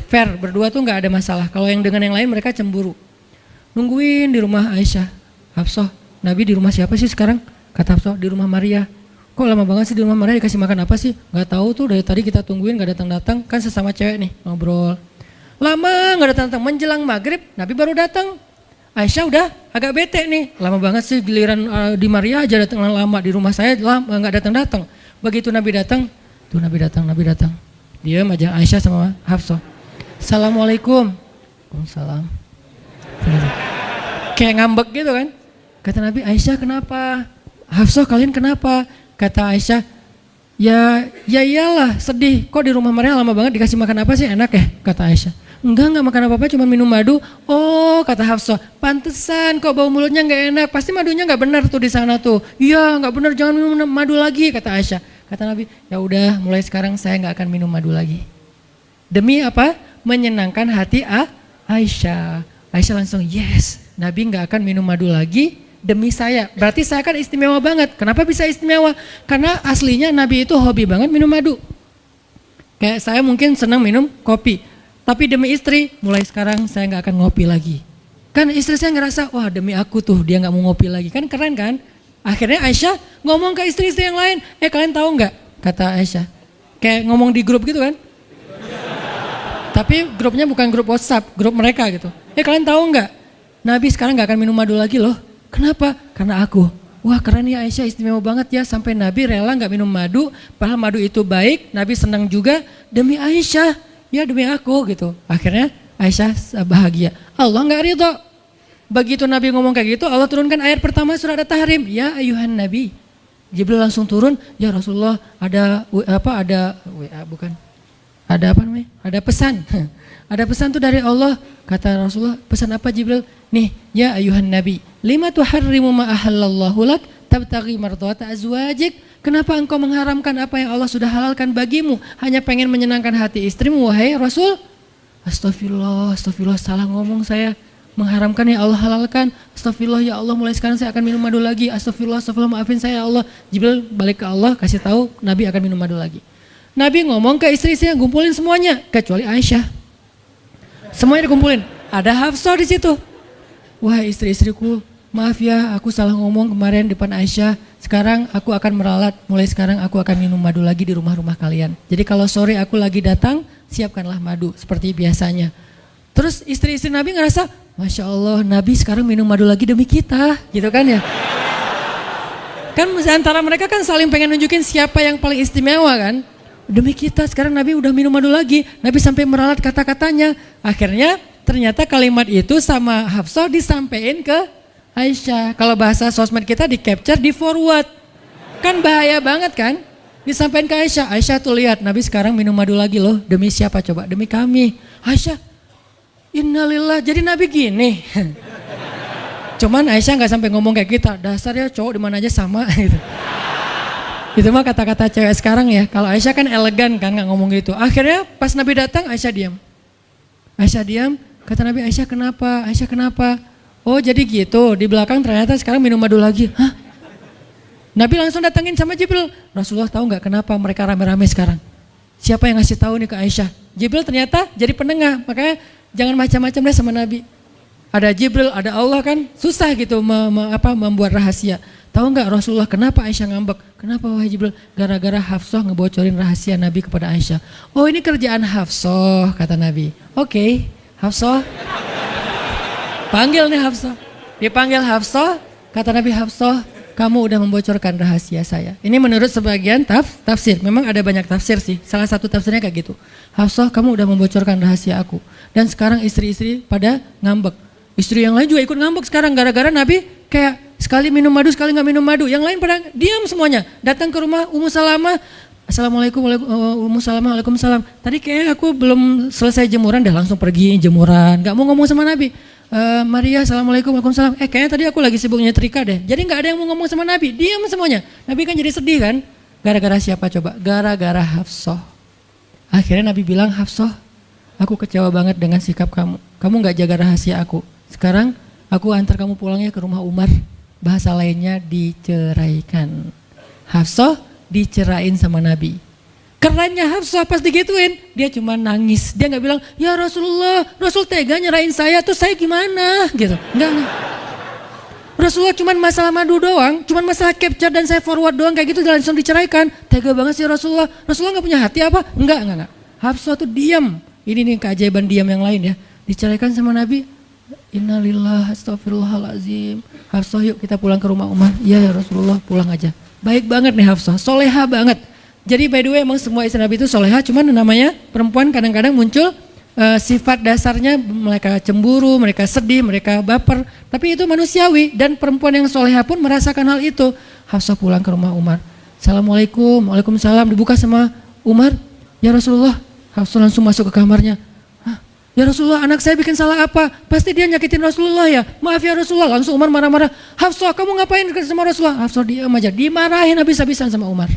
fair berdua tuh nggak ada masalah. Kalau yang dengan yang lain mereka cemburu. Nungguin di rumah Aisyah, Hafsah, Nabi di rumah siapa sih sekarang? Kata Hafsah, di rumah Maria. Kok lama banget sih di rumah Maria, dikasih makan apa sih? Gak tahu tuh, dari tadi kita tungguin gak datang-datang, kan sesama cewek nih ngobrol. Lama gak datang-datang, menjelang maghrib Nabi baru datang. Aisyah udah agak bete nih, lama banget sih giliran di Maria aja datang lama, di rumah saya lama gak datang-datang. Begitu Nabi datang, tuh Nabi datang. Diam aja Aisyah sama Hafsah. Assalamualaikum. Waalaikumsalam. Kayak ngambek gitu kan. Kata Nabi, Aisyah kenapa? Hafsah kalian kenapa? Kata Aisyah, ya iyalah sedih, kok di rumah Maria lama banget dikasih makan apa sih, enak ya? Kata Aisyah, enggak makan apa-apa, cuma minum madu. Oh kata Hafsah, pantesan kok bau mulutnya gak enak, pasti madunya gak benar tuh di sana tuh. Iya gak benar, jangan minum madu lagi, kata Aisyah. Kata Nabi, ya udah mulai sekarang saya gak akan minum madu lagi. Demi apa? Menyenangkan hati Aisyah. Aisyah langsung yes, Nabi gak akan minum madu lagi demi saya. Berarti saya kan istimewa banget. Kenapa bisa istimewa? Karena aslinya Nabi itu hobi banget minum madu. Kayak saya mungkin senang minum kopi, tapi demi istri, mulai sekarang saya gak akan ngopi lagi. Kan istri saya ngerasa, wah demi aku tuh dia gak mau ngopi lagi. Kan keren kan? Akhirnya Aisyah ngomong ke istri-istri yang lain, kalian tahu gak? Kata Aisyah, kayak ngomong di grup gitu kan? Tapi grupnya bukan grup WhatsApp, grup mereka gitu. Kalian tahu gak? Nabi sekarang gak akan minum madu lagi loh. Kenapa? Karena aku. wah keren ya Aisyah, istimewa banget ya, sampai Nabi rela gak minum madu, padahal madu itu baik, Nabi senang juga demi Aisyah, ya demi aku gitu. Akhirnya Aisyah bahagia. Allah gak ridho. Begitu Nabi ngomong kayak gitu, Allah turunkan ayat pertama surat At-Tahrim, ya ayuhan Nabi. Jibril langsung turun, ya Rasulullah ada pesan. Ada pesan tuh dari Allah. Kata Rasulullah, pesan apa Jibril? Nih, ya ayuhan Nabi, lima tuharrimu ma ahallallahu lak tabtaghi mardhata azwajik. Kenapa engkau mengharamkan apa yang Allah sudah halalkan bagimu? Hanya pengen menyenangkan hati istrimu, wahai Rasul? Astagfirullah, salah ngomong saya. Mengharamkan ya Allah halalkan. Astagfirullah ya Allah, mulai sekarang saya akan minum madu lagi. Astagfirullah, maafin saya ya Allah. Jibril balik ke Allah, kasih tahu Nabi akan minum madu lagi. Nabi ngomong ke istri-istrinya, ngumpulin semuanya kecuali Aisyah. Semuanya dikumpulin. Ada Hafsah di situ. Wah istri-istriku, maaf ya aku salah ngomong kemarin depan Aisyah. Sekarang aku akan meralat. Mulai sekarang aku akan minum madu lagi di rumah-rumah kalian. Jadi kalau sore aku lagi datang, siapkanlah madu seperti biasanya. Terus istri-istri Nabi ngerasa, Masya Allah Nabi sekarang minum madu lagi demi kita, gitu kan ya. Kan antara mereka kan saling pengen nunjukin siapa yang paling istimewa kan. Demi kita sekarang Nabi udah minum madu lagi. Nabi sampai meralat kata-katanya. Akhirnya ternyata kalimat itu sama Hafsah disampaikan ke Aisyah. Kalau bahasa sosmed kita di capture, di forward. Kan bahaya banget kan. Disampaikan ke Aisyah. Aisyah tuh lihat Nabi sekarang minum madu lagi loh. Demi siapa coba? Demi kami. Aisyah, innalillah, jadi Nabi gini. Cuman Aisyah nggak sampai ngomong kayak kita. Dasar ya cowok di mana aja sama gitu. Itu mah kata-kata cewek sekarang ya. Kalau Aisyah kan elegan kan nggak ngomong gitu. Akhirnya pas Nabi datang Aisyah diam. Aisyah diam. Kata Nabi, Aisyah kenapa? Aisyah kenapa? Oh jadi gitu. Di belakang ternyata sekarang minum madu lagi. Hah? Nabi langsung datangin sama Jibril. Rasulullah tahu nggak kenapa mereka rame-rame sekarang? Siapa yang ngasih tahu nih ke Aisyah? Jibril ternyata jadi penengah. Makanya jangan macam-macam deh sama Nabi. Ada Jibril, ada Allah kan. Susah gitu membuat rahasia. Tahu nggak Rasulullah kenapa Aisyah ngambek? Kenapa wahai Jibril? Gara-gara Hafsah ngebocorin rahasia Nabi kepada Aisyah. Oh ini kerjaan Hafsah, kata Nabi. Oke, Hafsah. Panggil nih Hafsah. Dipanggil Hafsah, kata Nabi, Hafsah, kamu udah membocorkan rahasia saya. Ini menurut sebagian tafsir. Memang ada banyak tafsir sih. Salah satu tafsirnya kayak gitu. Hafsah, kamu udah membocorkan rahasia aku. Dan sekarang istri-istri pada ngambek. Istri yang lain juga ikut ngambek sekarang gara-gara Nabi kayak sekali minum madu, sekali nggak minum madu. Yang lain pada diam semuanya. Datang ke rumah Ummu Salamah. Assalamualaikum, Ummu Salamah, waalaikumsalam. Tadi kayaknya aku belum selesai jemuran, dah langsung pergi jemuran. Nggak mau ngomong sama Nabi. Maria, assalamualaikum, waalaikumsalam. Kayaknya tadi aku lagi sibuk nyetrika deh. Jadi nggak ada yang mau ngomong sama Nabi. Diam semuanya. Nabi kan jadi sedih kan. Gara-gara siapa coba? Gara-gara Hafsah. Akhirnya Nabi bilang, Hafsah, aku kecewa banget dengan sikap kamu. Kamu nggak jaga rahasia aku. Sekarang aku antar kamu pulangnya ke rumah Umar. Bahasa lainnya diceraikan. Hafsah dicerain sama Nabi. Kerennya Hafsah pas digituin, dia cuma nangis. Dia nggak bilang, ya Rasulullah, Rasul tega nyerain saya, terus saya gimana? Gitu. Enggak. Rasulullah cuma masalah madu doang, cuma masalah capture dan saya forward doang kayak gitu langsung diceraikan. Tega banget sih Rasulullah. Rasulullah nggak punya hati apa? Enggak. Hafsah tuh diam. Ini nih keajaiban diam yang lain ya. Diceraikan sama Nabi. Innalillah, astagfirullahaladzim. Hafsah yuk kita pulang ke rumah Umar. Iya ya Rasulullah, pulang aja. Baik banget nih Hafsah, soleha banget. Jadi by the way emang semua istri Nabi itu soleha, cuman namanya perempuan kadang-kadang muncul sifat dasarnya mereka cemburu, mereka sedih, mereka baper. Tapi itu manusiawi dan perempuan yang soleha pun merasakan hal itu. Hafsah pulang ke rumah Umar. Assalamualaikum, waalaikumsalam, dibuka sama Umar. Ya Rasulullah, Hafsah langsung masuk ke kamarnya. Ya Rasulullah, anak saya bikin salah apa? Pasti dia nyakitin Rasulullah ya. Maaf ya Rasulullah. Langsung Umar marah-marah. Hafsah, kamu ngapain sama Rasulullah? Hafsah diam aja. Dimarahin habis-habisan sama Umar.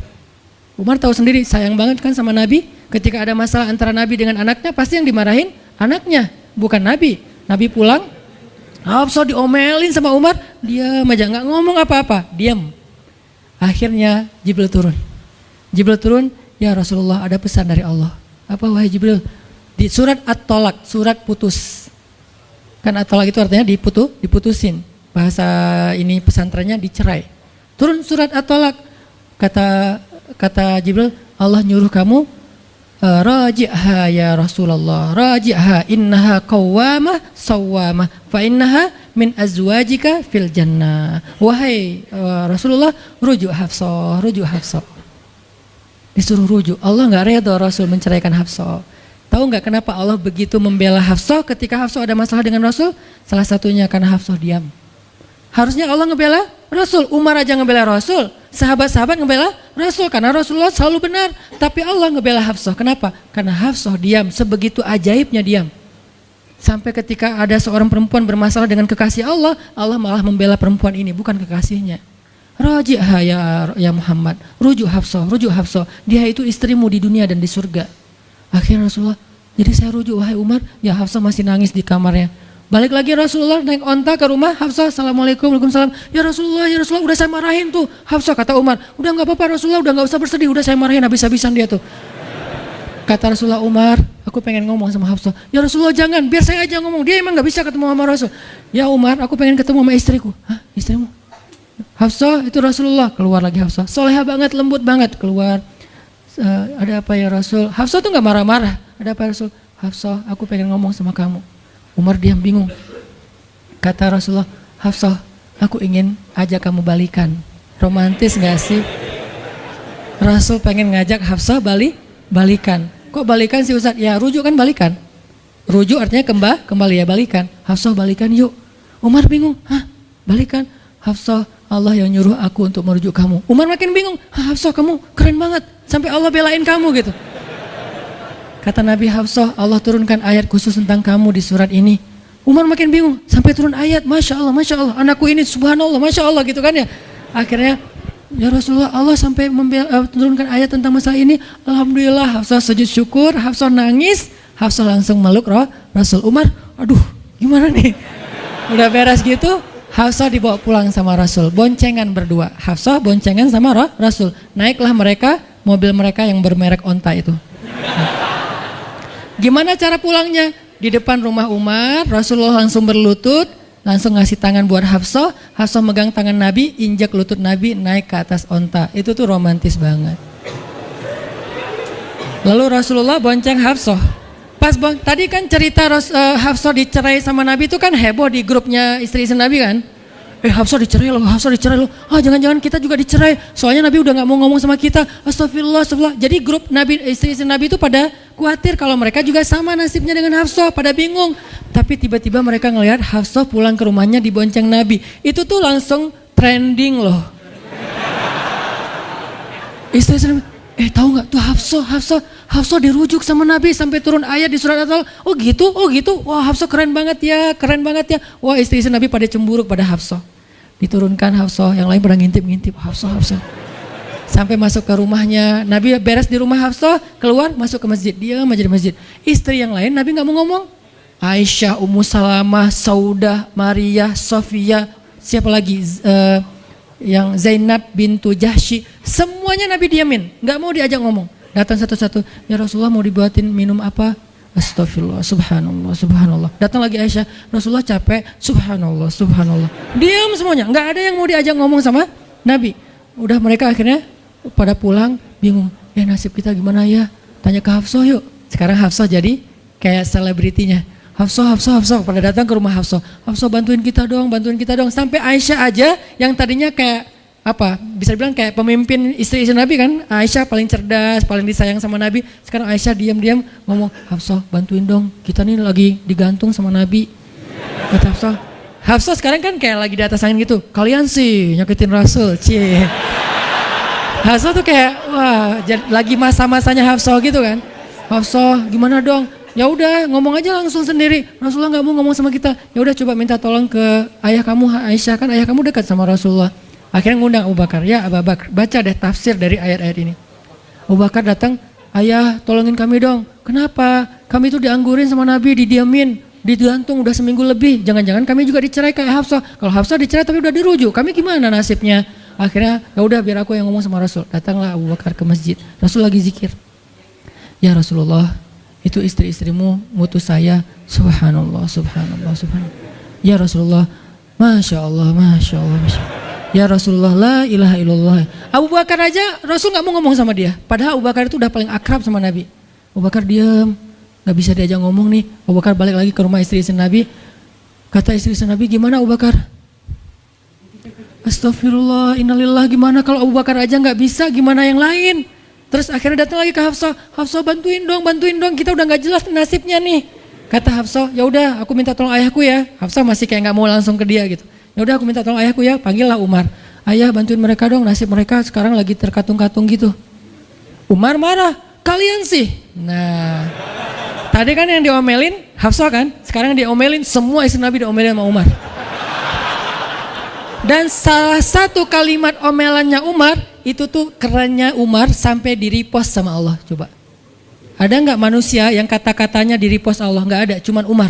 Umar tahu sendiri, sayang banget kan sama Nabi. Ketika ada masalah antara Nabi dengan anaknya, pasti yang dimarahin anaknya, bukan Nabi. Nabi pulang, Hafsah diomelin sama Umar. Diam aja, nggak ngomong apa-apa. Diam. Akhirnya Jibril turun. Jibril turun, ya Rasulullah ada pesan dari Allah. Apa wahai Jibril? Di surat At-Tolak, surat putus. Kan At-Tolak itu artinya diputusin. Bahasa ini pesantrennya dicerai. Turun surat At-Tolak. Kata Jibril, Allah nyuruh kamu raji'ha ya Rasulullah. Raji'ha innaha qawwamah sawwamah fa innaha min azwajika fil jannah. Wahai Rasulullah, rujuk Hafsah, rujuk Hafsah. Disuruh rujuk. Allah nggak redha Rasul menceraikan Hafsah. Tahu nggak kenapa Allah begitu membela Hafsah ketika Hafsah ada masalah dengan Rasul? Salah satunya karena Hafsah diam. Harusnya Allah ngebela Rasul, Umar aja ngebela Rasul, sahabat-sahabat ngebela Rasul karena Rasulullah selalu benar. Tapi Allah ngebela Hafsah, kenapa? Karena Hafsah diam, sebegitu ajaibnya diam. Sampai ketika ada seorang perempuan bermasalah dengan kekasih Allah, Allah malah membela perempuan ini, bukan kekasihnya. Raji'ha ya Muhammad, rujuk Hafsah, dia itu istrimu di dunia dan di surga. Akhirnya Rasulullah, jadi saya rujuk, wahai Umar, ya Hafsah masih nangis di kamarnya. Balik lagi Rasulullah naik onta ke rumah Hafsah, assalamualaikum, waalaikumsalam. Ya Rasulullah, udah saya marahin tuh. Hafsah, kata Umar, udah nggak apa-apa Rasulullah, udah nggak usah bersedih, udah saya marahin habis-habisan dia tuh. Kata Rasulullah, Umar, aku pengen ngomong sama Hafsah. Ya Rasulullah jangan, biar saya aja ngomong. Dia emang nggak bisa ketemu sama Rasul. Ya Umar, aku pengen ketemu sama istriku. Hah, istrimu? Hafsah, itu Rasulullah. Keluar lagi Hafsah, soleha banget, lembut banget. Keluar, ada apa ya Rasul? Hafsah tuh nggak marah-marah. Ada apa ya Rasul? Hafsah, aku pengen ngomong sama kamu. Umar diam bingung. Kata Rasulullah, Hafsah, aku ingin ajak kamu balikan. Romantis gak sih? Rasul pengen ngajak Hafsah balikan. Kok balikan sih Ustaz? Ya rujuk kan balikan. Rujuk artinya kembali ya balikan. Hafsah balikan yuk. Umar bingung, hah balikan? Hafsah, Allah yang nyuruh aku untuk merujuk kamu. Umar makin bingung, Hafsah kamu keren banget. Sampai Allah belain kamu gitu. Kata Nabi, Hafsah, Allah turunkan ayat khusus tentang kamu di surat ini. Umar makin bingung, sampai turun ayat, Masya Allah, anakku ini subhanallah, Masya Allah gitu kan ya. Akhirnya, ya Rasulullah, Allah sampai turunkan ayat tentang masalah ini. Alhamdulillah, Hafsah sujud syukur, Hafsah nangis, Hafsah langsung meluk Rasul. Umar, aduh gimana nih? Udah beres gitu, Hafsah dibawa pulang sama Rasul, boncengan berdua. Hafsah boncengan sama Rasul. Naiklah mereka, mobil mereka yang bermerek onta itu. Gimana cara pulangnya? Di depan rumah Umar, Rasulullah langsung berlutut, langsung ngasih tangan buat Hafsah. Hafsah megang tangan Nabi, injak lutut Nabi, naik ke atas onta. Itu tuh romantis banget. Lalu Rasulullah bonceng Hafsah. Tadi kan cerita Hafsah dicerai sama Nabi itu kan heboh di grupnya istri-istri Nabi kan? Hafsah dicerai loh. Jangan-jangan kita juga dicerai. Soalnya Nabi udah gak mau ngomong sama kita. Astagfirullah. Jadi grup Nabi, istri-istri Nabi itu pada khawatir kalau mereka juga sama nasibnya dengan Hafsah. Pada bingung. Tapi tiba-tiba mereka ngelihat Hafsah pulang ke rumahnya dibonceng Nabi. Itu tuh langsung trending loh. Istri-istri Nabi, tahu nggak tuh Hafsah dirujuk sama Nabi sampai turun ayat di surat At-Talaq. Oh gitu. Wah Hafsah keren banget ya. Wah istri-istri Nabi pada cemburu pada Hafsah. Diturunkan Hafsah, yang lain pada ngintip Hafsah. Sampai masuk ke rumahnya, Nabi beres di rumah Hafsah, keluar masuk ke masjid, dia aja di masjid. Istri yang lain Nabi nggak mau ngomong. Aisyah, Ummu Salamah, Saudah, Maria, Sofia, siapa lagi? Yang Zainab bintu Jahsy, semuanya Nabi diamin, nggak mau diajak ngomong. Datang satu-satu, ya Rasulullah mau dibuatin minum apa? Astagfirullah, subhanallah. Datang lagi Aisyah, Rasulullah capek, subhanallah. Diam semuanya, nggak ada yang mau diajak ngomong sama Nabi. Udah mereka akhirnya pada pulang, bingung, ya nasib kita gimana ya? Tanya ke Hafsah yuk. Sekarang Hafsah jadi kayak selebritinya. Hafsah, pada datang ke rumah Hafsah. Hafsah bantuin kita dong. Sampai Aisyah aja yang tadinya kayak apa? Bisa dibilang kayak pemimpin istri-istri Nabi kan. Aisyah paling cerdas, paling disayang sama Nabi. Sekarang Aisyah diam-diam ngomong, Hafsah bantuin dong. Kita nih lagi digantung sama Nabi. Kata Hafsah sekarang kan kayak lagi di atas angin gitu. Kalian sih nyakitin Rasul, cie. Hafsah tuh kayak wah, lagi masa-masanya Hafsah gitu kan. Hafsah gimana dong? Ya udah ngomong aja langsung sendiri. Rasulullah nggak mau ngomong sama kita. Ya udah coba minta tolong ke ayah kamu Aisyah, kan ayah kamu dekat sama Rasulullah. Akhirnya ngundang Abu Bakar. Ya Abu Bakar, baca deh tafsir dari ayat-ayat ini. Abu Bakar datang, ayah tolongin kami dong. Kenapa? Kami itu dianggurin sama Nabi, didiamin, digantung udah seminggu lebih. Jangan-jangan kami juga dicerai kayak Hafsah. Kalau Hafsah dicerai tapi udah dirujuk, kami gimana nasibnya? Akhirnya ya udah biar aku yang ngomong sama Rasul. Datanglah Abu Bakar ke masjid. Rasul lagi zikir. Ya Rasulullah, itu istri-istrimu mutus saya. Subhanallah. Ya Rasulullah, Masya Allah. Ya Rasulullah, la ilaha illallah. Abu Bakar aja Rasul gak mau ngomong sama dia. Padahal Abu Bakar itu udah paling akrab sama Nabi. Abu Bakar diam, gak bisa diajak ngomong nih. Abu Bakar balik lagi ke rumah istri-istri Nabi. Kata istri Nabi, gimana Abu Bakar? Astagfirullah, innalillah, gimana kalau Abu Bakar aja nggak bisa, gimana yang lain? Terus akhirnya datang lagi ke Hafsah, Hafsah bantuin dong, kita udah nggak jelas nasibnya nih. Kata Hafsah, ya udah aku minta tolong ayahku ya. Hafsah masih kayak nggak mau langsung ke dia gitu. Ya udah aku minta tolong ayahku ya, panggillah Umar. Ayah bantuin mereka dong, nasib mereka sekarang lagi terkatung-katung gitu. Umar marah, kalian sih. Nah, tadi kan yang diomelin Hafsah kan, sekarang diomelin semua istri Nabi, diomelin sama Umar. Dan salah satu kalimat omelannya Umar, itu tuh kerennya Umar sampai di-repost sama Allah. Coba, ada nggak manusia yang kata-katanya di-repost Allah? Nggak ada, cuman Umar.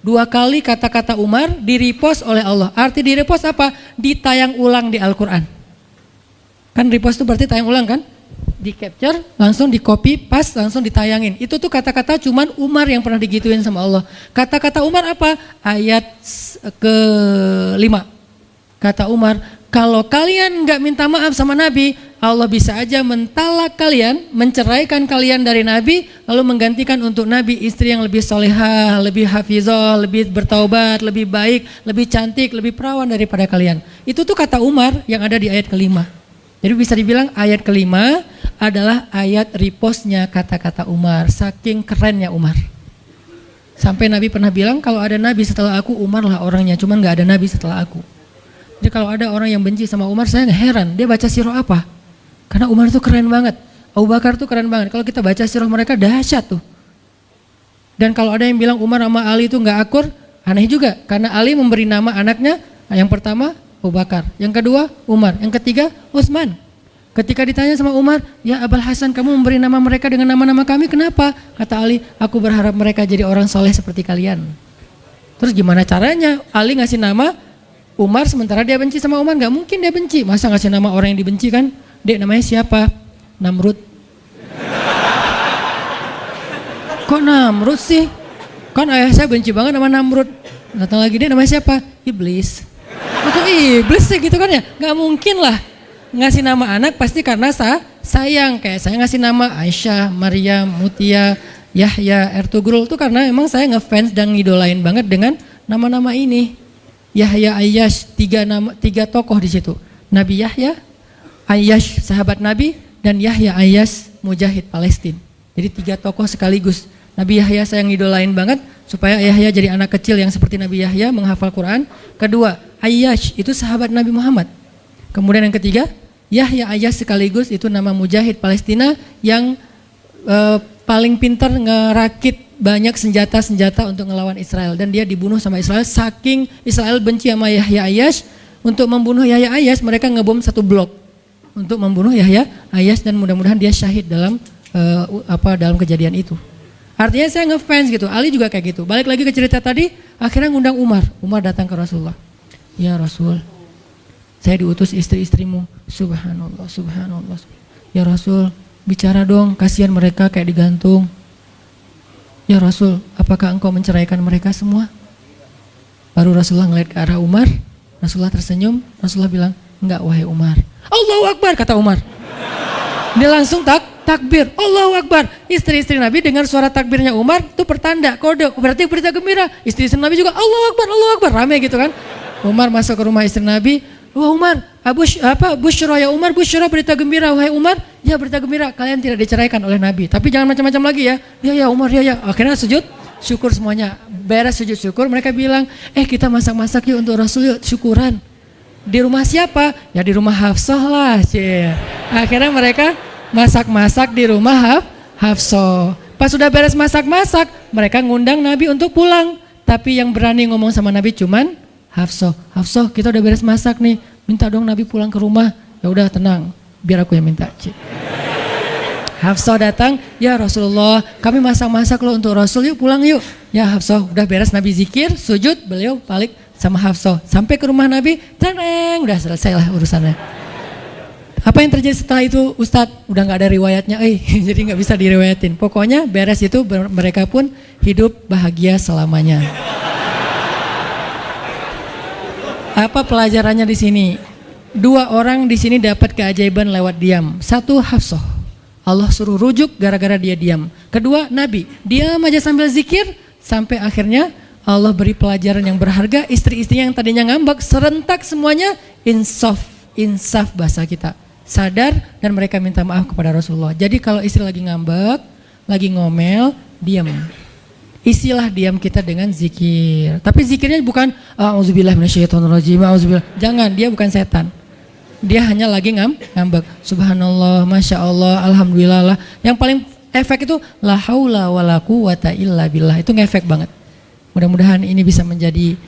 2 kali kata-kata Umar di-repost oleh Allah. Arti di-repost apa? Ditayang ulang di Al-Quran. Kan repost itu berarti tayang ulang kan? Di capture, langsung di copy, paste, langsung ditayangin. Itu tuh kata-kata cuman Umar yang pernah digituin sama Allah. Kata-kata Umar apa? Ayat ke-5. Kata Umar, kalau kalian nggak minta maaf sama Nabi, Allah bisa aja mentalak kalian, menceraikan kalian dari Nabi, lalu menggantikan untuk Nabi istri yang lebih solehah, lebih hafizah, lebih bertaubat, lebih baik, lebih cantik, lebih perawan daripada kalian. Itu tuh kata Umar yang ada di ayat ke-5. Jadi bisa dibilang ayat ke-5 adalah ayat repostnya kata-kata Umar. Saking kerennya Umar. Sampai Nabi pernah bilang, kalau ada Nabi setelah aku, Umar lah orangnya, cuman gak ada Nabi setelah aku. Jadi kalau ada orang yang benci sama Umar, saya heran, dia baca sirah apa? Karena Umar tuh keren banget, Abu Bakar tuh keren banget. Kalau kita baca sirah mereka dahsyat tuh. Dan kalau ada yang bilang Umar sama Ali itu gak akur, aneh juga. Karena Ali memberi nama anaknya, yang pertama Abu Bakar, yang kedua Umar, yang ketiga Utsman. Ketika ditanya sama Umar, ya Abul Hasan, kamu memberi nama mereka dengan nama-nama kami, kenapa? Kata Ali, aku berharap mereka jadi orang soleh seperti kalian. Terus gimana caranya Ali ngasih nama Umar sementara dia benci sama Umar? Gak mungkin dia benci, masa ngasih nama orang yang dibenci kan? Dek, namanya siapa? Namrud. Kok Namrud sih? Kan ayah saya benci banget sama Namrud. Datang lagi, dek namanya siapa? Iblis. Kok iblis sih gitu kan ya? Gak mungkin lah. Ngasih nama anak pasti karena sayang. Kayak saya ngasih nama Aisyah, Maryam, Mutia, Yahya, Ertugrul itu karena emang saya ngefans dan ngidolain banget dengan nama-nama ini. Yahya, Ayyash, 3 tokoh di situ. Nabi Yahya, Ayyash sahabat Nabi, dan Yahya Ayyash mujahid Palestina. Jadi 3 tokoh sekaligus. Nabi Yahya saya ngidolain banget supaya Yahya jadi anak kecil yang seperti Nabi Yahya menghafal Quran. Kedua, Ayyash itu sahabat Nabi Muhammad. Kemudian yang ketiga, Yahya Ayyash sekaligus itu nama mujahid Palestina yang paling pintar ngerakit banyak senjata-senjata untuk ngelawan Israel, dan dia dibunuh sama Israel. Saking Israel benci sama Yahya Ayyash, untuk membunuh Yahya Ayyash mereka ngebom 1 blok untuk membunuh Yahya Ayyash, dan mudah-mudahan dia syahid dalam dalam kejadian itu. Artinya saya ngefans gitu. Ali juga kayak gitu. Balik lagi ke cerita tadi, akhirnya ngundang Umar. Umar datang ke Rasulullah. Ya Rasul, saya diutus istri-istrimu. Subhanallah, subhanallah. Ya Rasul, bicara dong, kasihan mereka kayak digantung. Ya Rasul, apakah engkau menceraikan mereka semua? Baru Rasulullah ngeliat ke arah Umar. Rasulullah tersenyum. Rasulullah bilang, enggak wahai Umar. Allahu Akbar, kata Umar. Dia langsung takbir, Allahu Akbar. Istri-istri Nabi dengar suara takbirnya Umar, itu pertanda, kode, berarti berita gembira. Istri-istri Nabi juga Allahu Akbar, rame gitu kan. Umar masuk ke rumah istri Nabi. Wah Umar, busyra ya Umar, busyra berita gembira. Wahai Umar, ya berita gembira, kalian tidak diceraikan oleh Nabi. Tapi jangan macam-macam lagi ya. Ya Umar, ya. Akhirnya sujud syukur semuanya. Beres sujud syukur, mereka bilang, kita masak-masak yuk untuk Rasul, yuk syukuran. Di rumah siapa? Ya di rumah Hafsah lah. Akhirnya mereka masak-masak di rumah Hafsah. Pas sudah beres masak-masak, mereka ngundang Nabi untuk pulang. Tapi yang berani ngomong sama Nabi cuman Hafsah. Hafsah, kita udah beres masak nih, minta dong Nabi pulang ke rumah. Ya udah tenang, biar aku yang minta. Hafsah datang, ya Rasulullah, kami masak-masak loh untuk Rasul, yuk pulang yuk. Ya Hafsah, udah beres Nabi zikir, sujud, beliau balik sama Hafsah. Sampai ke rumah Nabi, udah selesai lah urusannya. Apa yang terjadi setelah itu Ustadz? Udah gak ada riwayatnya, jadi gak bisa diriwayatin. Pokoknya beres itu mereka pun hidup bahagia selamanya. Apa pelajarannya di sini? 2 orang di sini dapat keajaiban lewat diam. 1 Hafsah, Allah suruh rujuk gara-gara dia diam. Kedua Nabi, diam aja sambil zikir sampai akhirnya Allah beri pelajaran yang berharga. Istri-istri yang tadinya ngambek serentak semuanya insaf bahasa kita, sadar dan mereka minta maaf kepada Rasulullah. Jadi kalau istri lagi ngambek, lagi ngomel, diam. Isilah diam kita dengan zikir. Tapi zikirnya bukan auzubillahi minasyaitonirrajim, auzubillah. Jangan, dia bukan setan. Dia hanya lagi ngambek. Subhanallah, masya Allah, alhamdulillah. Yang paling efek itu la haula wala quwata illa billah. Itu ngefek banget. Mudah-mudahan ini bisa menjadi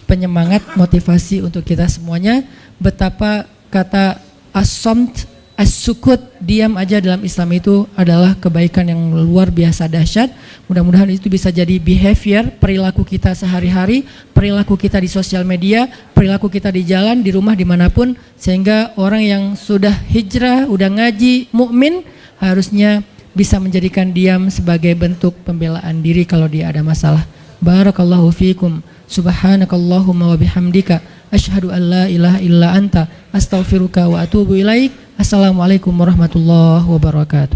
penyemangat, motivasi untuk kita semuanya. Betapa kata as-samt, as-sukut, diam aja dalam Islam itu adalah kebaikan yang luar biasa dahsyat. Mudah-mudahan itu bisa jadi behavior, perilaku kita sehari-hari, perilaku kita di sosial media, perilaku kita di jalan, di rumah, dimanapun. Sehingga orang yang sudah hijrah, udah ngaji, mukmin, harusnya bisa menjadikan diam sebagai bentuk pembelaan diri kalau dia ada masalah. Barakallahu fiikum. Subhanakallahumma wa bihamdika asyhadu an la ilaha illa anta astaghfiruka wa atubu ilaik. Assalamualaikum warahmatullahi wabarakatuh.